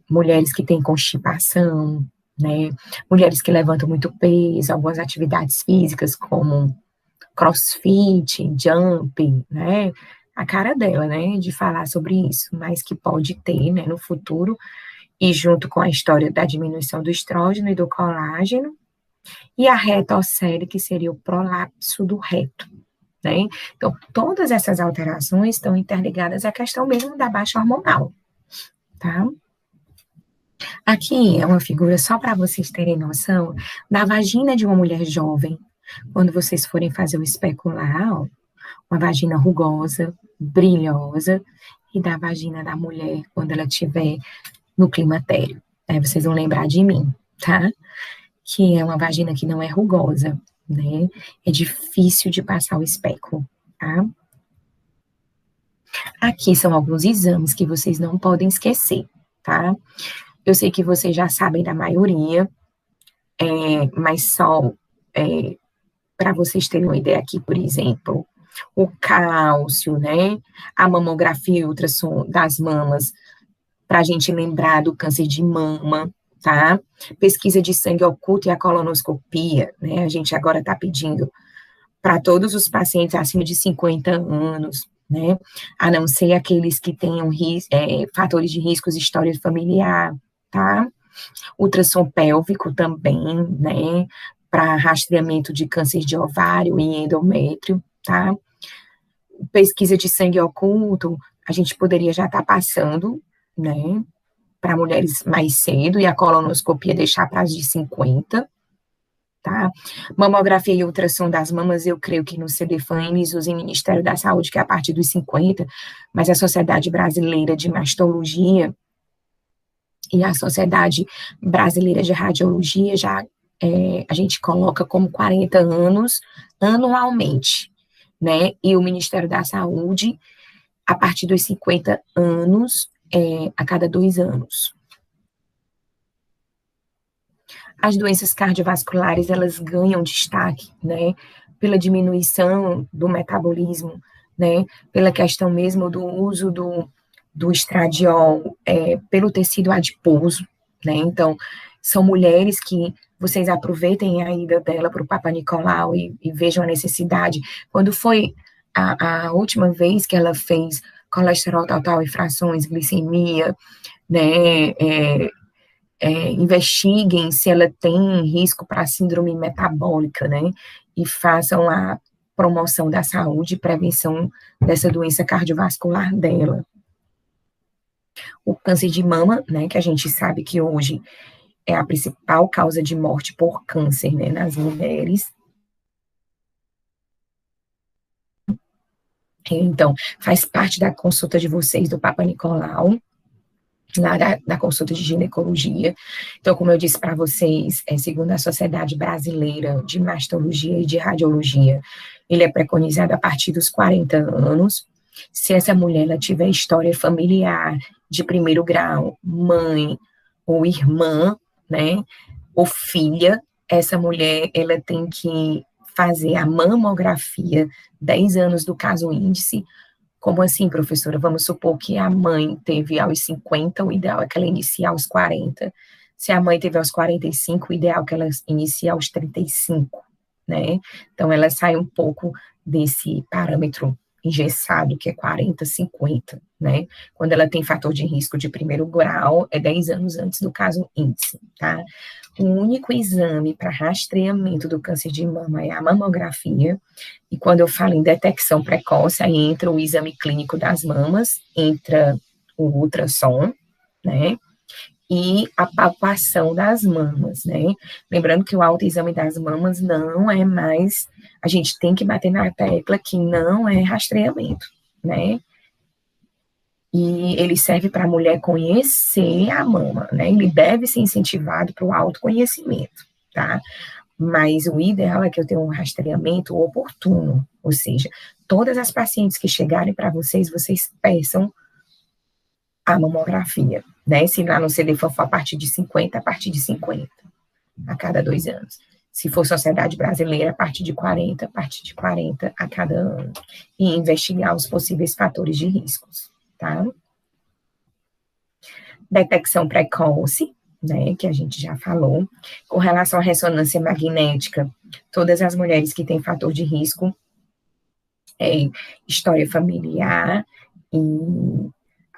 mulheres que têm constipação, né, mulheres que levantam muito peso, algumas atividades físicas como crossfit, jumping, né, a cara dela, né, de falar sobre isso, mas que pode ter, né, no futuro, e junto com a história da diminuição do estrógeno e do colágeno, e a retocele, que seria o prolapso do reto, né? Então, todas essas alterações estão interligadas à questão mesmo da baixa hormonal, tá? Aqui é uma figura só para vocês terem noção da vagina de uma mulher jovem, quando vocês forem fazer o especular, ó, uma vagina rugosa, brilhosa, e da vagina da mulher quando ela estiver no climatério. Aí vocês vão lembrar de mim, tá? Que é uma vagina que não é rugosa, né? É difícil de passar o especo, tá? Aqui são alguns exames que vocês não podem esquecer, tá? Eu sei que vocês já sabem da maioria, mas só para vocês terem uma ideia aqui, por exemplo, o cálcio, né? A mamografia e ultrassom das mamas, para a gente lembrar do câncer de mama, tá? Pesquisa de sangue oculto e a colonoscopia, né? A gente agora está pedindo para todos os pacientes acima de 50 anos, né? A não ser aqueles que tenham fatores de riscos, história familiar, tá? Ultrassom pélvico também, né? Para rastreamento de câncer de ovário e endométrio, tá? Pesquisa de sangue oculto, a gente poderia já estar passando, né? Para mulheres mais cedo, e a colonoscopia deixar para as de 50, tá? Mamografia e ultrassom das mamas, eu creio que no CDFAM eles usam o Ministério da Saúde, que é a partir dos 50, mas a Sociedade Brasileira de Mastologia e a Sociedade Brasileira de Radiologia já a gente coloca como 40 anos anualmente, né? E o Ministério da Saúde, a partir dos 50 anos, a cada 2 anos. As doenças cardiovasculares, elas ganham destaque, né, pela diminuição do metabolismo, né, pela questão mesmo do uso do estradiol, pelo tecido adiposo, né, então, são mulheres que vocês aproveitem a ida dela para o Papa Nicolau e vejam a necessidade. Quando foi a última vez que ela fez colesterol total e frações, glicemia, né, investiguem se ela tem risco para síndrome metabólica, né? E façam a promoção da saúde e prevenção dessa doença cardiovascular dela. O câncer de mama, né? Que a gente sabe que hoje é a principal causa de morte por câncer, né? Nas mulheres. Então, faz parte da consulta de vocês do Papa Nicolau, lá da consulta de ginecologia. Então, como eu disse para vocês, segundo a Sociedade Brasileira de Mastologia e de Radiologia, ele é preconizado a partir dos 40 anos. Se essa mulher ela tiver história familiar de primeiro grau, mãe ou irmã, né, ou filha, essa mulher ela tem que fazer a mamografia 10 anos do caso índice. Como assim, professora? Vamos supor que a mãe teve aos 50, o ideal é que ela inicie aos 40. Se a mãe teve aos 45, o ideal é que ela inicie aos 35, né? Então, ela sai um pouco desse parâmetro engessado, que é 40, 50, né? Quando ela tem fator de risco de primeiro grau, é 10 anos antes do caso índice, tá? O único exame para rastreamento do câncer de mama é a mamografia, e quando eu falo em detecção precoce, aí entra o exame clínico das mamas, entra o ultrassom, né, e a palpação das mamas, né, lembrando que o autoexame das mamas não é mais, a gente tem que bater na tecla que não é rastreamento, né, e ele serve para a mulher conhecer a mama, né, ele deve ser incentivado para o autoconhecimento, tá, mas o ideal é que eu tenha um rastreamento oportuno, ou seja, todas as pacientes que chegarem para vocês, vocês peçam a mamografia, né? Se lá no CDFON for a partir de 50, a partir de 50, a cada 2 anos. Se for Sociedade Brasileira, a partir de 40, a partir de 40 a cada ano. E investigar os possíveis fatores de riscos, tá? Detecção precoce, né, que a gente já falou. Com relação à ressonância magnética, todas as mulheres que têm fator de risco, história familiar, e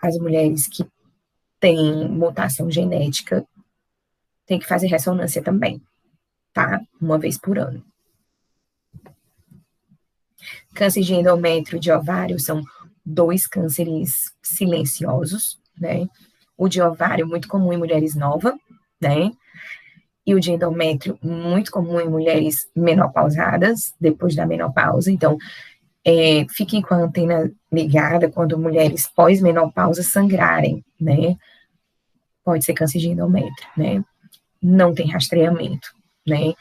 as mulheres que têm mutação genética, tem que fazer ressonância também, tá? Uma vez por ano. Câncer de endométrio e de ovário são 2 cânceres silenciosos, né? O de ovário, muito comum em mulheres novas, né? E o de endométrio, muito comum em mulheres menopausadas, depois da menopausa. Então, fiquem com a antena ligada quando mulheres pós-menopausa sangrarem, né? Pode ser câncer de endométrio, né? Não tem rastreamento, né?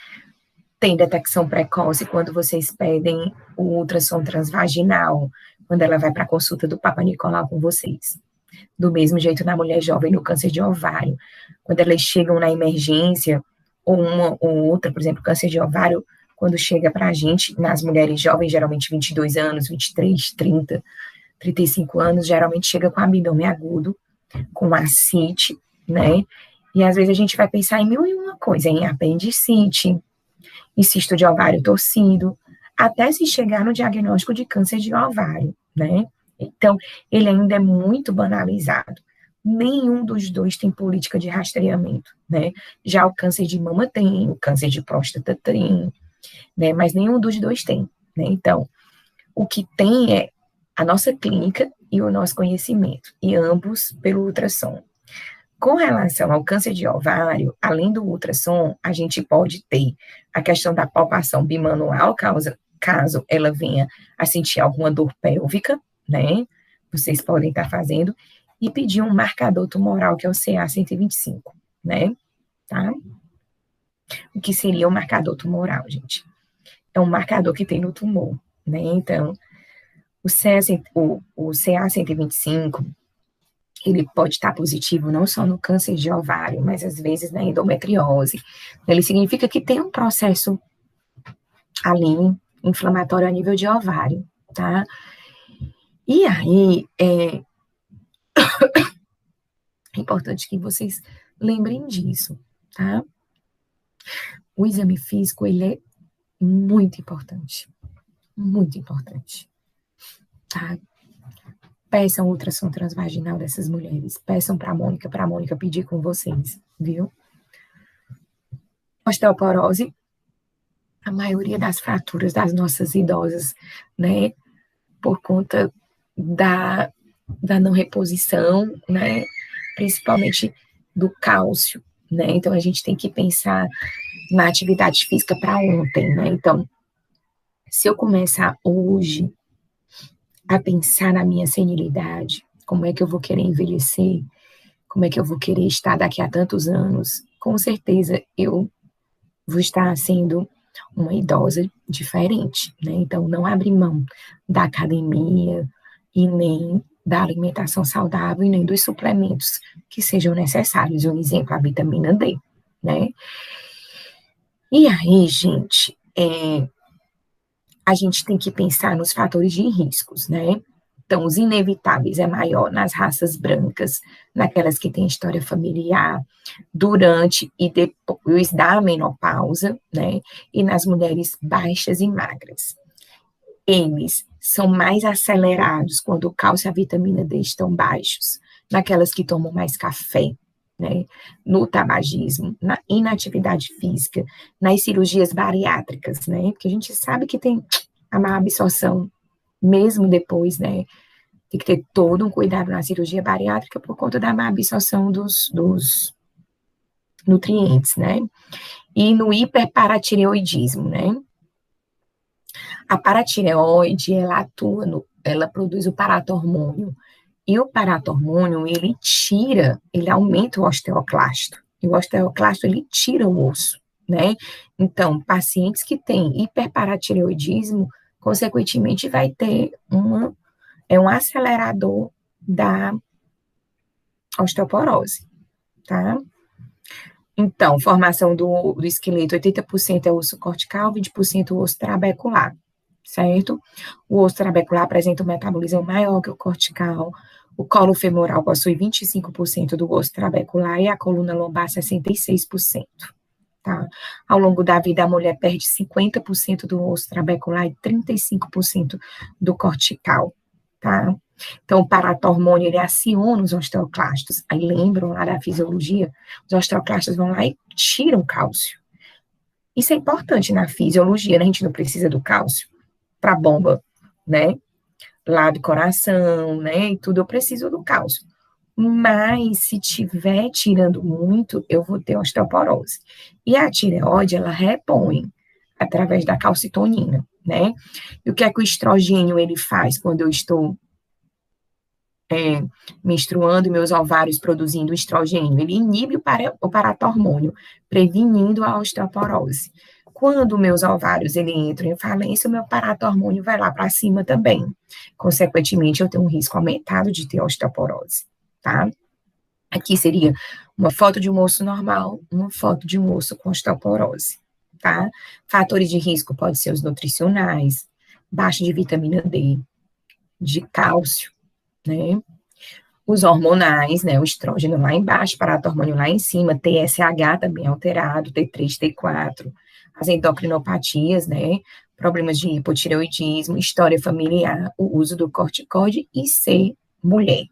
Tem detecção precoce quando vocês pedem o ultrassom transvaginal, quando ela vai para a consulta do Papa Nicolau com vocês. Do mesmo jeito na mulher jovem no câncer de ovário. Quando elas chegam na emergência, ou uma ou outra, por exemplo, câncer de ovário, quando chega para a gente, nas mulheres jovens, geralmente 22 anos, 23, 30, 35 anos, geralmente chega com abdômen agudo, com ascite, né? E às vezes a gente vai pensar em mil e uma coisa, em apendicite, em cisto de ovário torcido, até se chegar no diagnóstico de câncer de ovário, né? Então, ele ainda é muito banalizado. Nenhum dos dois tem política de rastreamento, né? Já o câncer de mama tem, o câncer de próstata tem, né? Mas nenhum dos dois tem, né? Então, o que tem é a nossa clínica e o nosso conhecimento, e ambos pelo ultrassom. Com relação ao câncer de ovário, além do ultrassom, a gente pode ter a questão da palpação bimanual, caso ela venha a sentir alguma dor pélvica, né? Vocês podem estar fazendo, e pedir um marcador tumoral, que é o CA-125, né? Tá? O que seria o marcador tumoral, gente? É um marcador que tem no tumor, né? Então, o CA-125, ele pode estar positivo não só no câncer de ovário, mas às vezes na endometriose. Ele significa que tem um processo ali inflamatório a nível de ovário, tá? E aí, é importante que vocês lembrem disso, tá? O exame físico, ele é muito importante, tá? Peçam ultrassom transvaginal dessas mulheres, peçam para a Mônica pedir com vocês, viu? Osteoporose, a maioria das fraturas das nossas idosas, né, por conta da não reposição, né, principalmente do cálcio, né, então a gente tem que pensar na atividade física para ontem, né, então, se eu começar hoje a pensar na minha senilidade, como é que eu vou querer envelhecer, como é que eu vou querer estar daqui a tantos anos? Com certeza eu vou estar sendo uma idosa diferente, né? Então, não abrir mão da academia e nem da alimentação saudável e nem dos suplementos que sejam necessários. Um exemplo, a vitamina D, né? E aí, gente, a gente tem que pensar nos fatores de riscos, né? Então, os inevitáveis é maior nas raças brancas, naquelas que têm história familiar, durante e depois da menopausa, né? E nas mulheres baixas e magras. Eles são mais acelerados quando o cálcio e a vitamina D estão baixos, naquelas que tomam mais café, né? No tabagismo, na inatividade física, nas cirurgias bariátricas, né? Porque a gente sabe que tem a má absorção mesmo depois, né? Tem que ter todo um cuidado na cirurgia bariátrica por conta da má absorção dos nutrientes, né? E no hiperparatireoidismo, né? A paratireoide, ela produz o paratormônio. E o paratormônio, ele aumenta o osteoclasto. E o osteoclasto, ele tira o osso, né? Então, pacientes que têm hiperparatireoidismo, consequentemente, vai ter um acelerador da osteoporose, tá? Então, formação do esqueleto, 80% é osso cortical, 20% osso trabecular, certo? O osso trabecular apresenta um metabolismo maior que o cortical, o colo femoral possui 25% do osso trabecular e a coluna lombar 66%, tá? Ao longo da vida, a mulher perde 50% do osso trabecular e 35% do cortical, tá? Então, o paratormônio, ele aciona os osteoclastos. Aí, lembram lá da fisiologia? Os osteoclastos vão lá e tiram o cálcio. Isso é importante na fisiologia, né? A gente não precisa do cálcio para bomba, né? Lá do coração, né? E tudo, eu preciso do cálcio. Mas, se tiver tirando muito, eu vou ter osteoporose. E a tireoide, ela repõe através da calcitonina, né? E o que é que o estrogênio, ele faz quando eu estou menstruando e meus ovários produzindo estrogênio? Ele inibe o paratormônio, prevenindo a osteoporose. Quando meus ovários ele entram em falência, o meu paratormônio vai lá para cima também. Consequentemente, eu tenho um risco aumentado de ter osteoporose, tá? Aqui seria uma foto de um osso normal, uma foto de um osso com osteoporose, tá? Fatores de risco podem ser os nutricionais, baixa de vitamina D, de cálcio, né? Os hormonais, né? O estrógeno lá embaixo, paratormônio lá em cima, TSH também alterado, T3, T4, as endocrinopatias, né? Problemas de hipotireoidismo, história familiar, o uso do corticoide e ser mulher,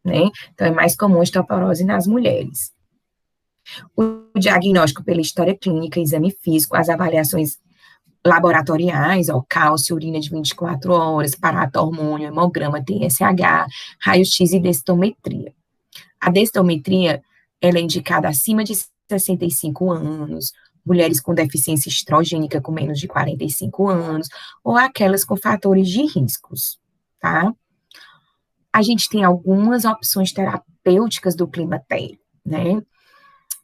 né? Então, é mais comum a osteoporose nas mulheres. O diagnóstico pela história clínica, exame físico, as avaliações laboratoriais, ó, cálcio, urina de 24 horas, paratormônio, hemograma, TSH, raio-x e densitometria. A densitometria, ela é indicada acima de 65 anos, mulheres com deficiência estrogênica com menos de 45 anos, ou aquelas com fatores de riscos, tá? A gente tem algumas opções terapêuticas do climatério, né?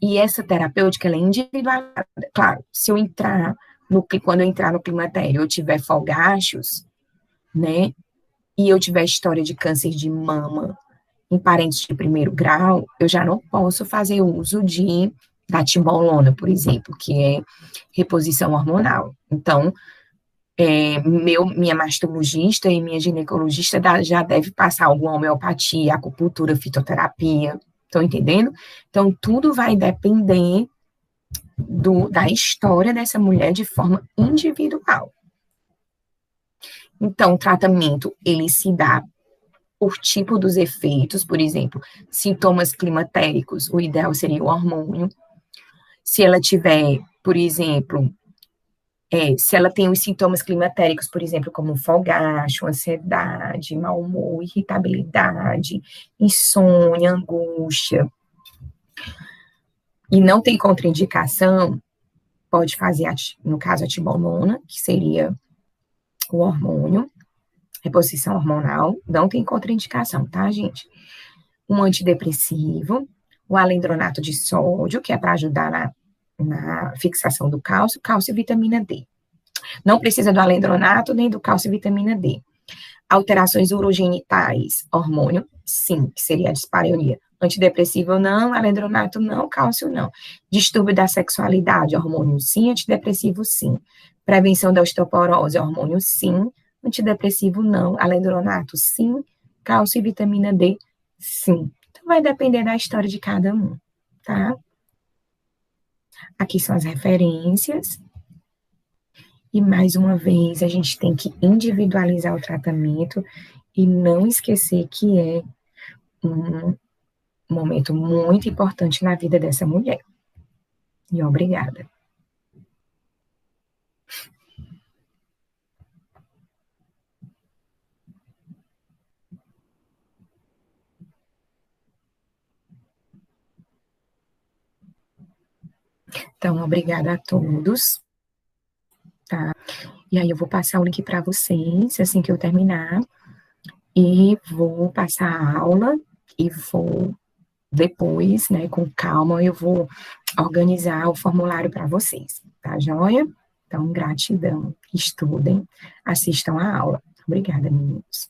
E essa terapêutica, ela é individualizada. Claro, se eu entrar quando eu entrar no climatério, eu tiver fogachos, né, e eu tiver história de câncer de mama em parentes de primeiro grau, eu já não posso fazer uso da timolona, por exemplo, que é reposição hormonal. Então, minha mastologista e minha ginecologista já deve passar alguma homeopatia, acupuntura, fitoterapia, estão entendendo? Então, tudo vai depender da história dessa mulher de forma individual. Então, o tratamento, ele se dá por tipo dos efeitos, por exemplo, sintomas climatéricos, o ideal seria o hormônio. Se ela tiver, por exemplo, se ela tem os sintomas climatéricos, por exemplo, como fogacho, ansiedade, mau humor, irritabilidade, insônia, angústia, e não tem contraindicação, pode fazer, no caso, a timolona, que seria o hormônio, reposição hormonal, não tem contraindicação, tá, gente? um antidepressivo, o alendronato de sódio, que é para ajudar na fixação do cálcio, cálcio e vitamina D. Não precisa do alendronato nem do cálcio e vitamina D. Alterações urogenitais, hormônio, sim, que seria a dispareunia. Antidepressivo não, alendronato não, cálcio não. Distúrbio da sexualidade, hormônio sim, antidepressivo sim. Prevenção da osteoporose, hormônio sim, antidepressivo não, alendronato sim, cálcio e vitamina D sim. Então vai depender da história de cada um, tá? Aqui são as referências. E mais uma vez, a gente tem que individualizar o tratamento e não esquecer que é um momento muito importante na vida dessa mulher. E obrigada. Então, obrigada a todos, tá? E aí eu vou passar o link para vocês assim que eu terminar e vou passar a aula e vou depois, né, com calma, eu vou organizar o formulário para vocês, tá joia? Então, gratidão, estudem, assistam a aula. Obrigada, meninos.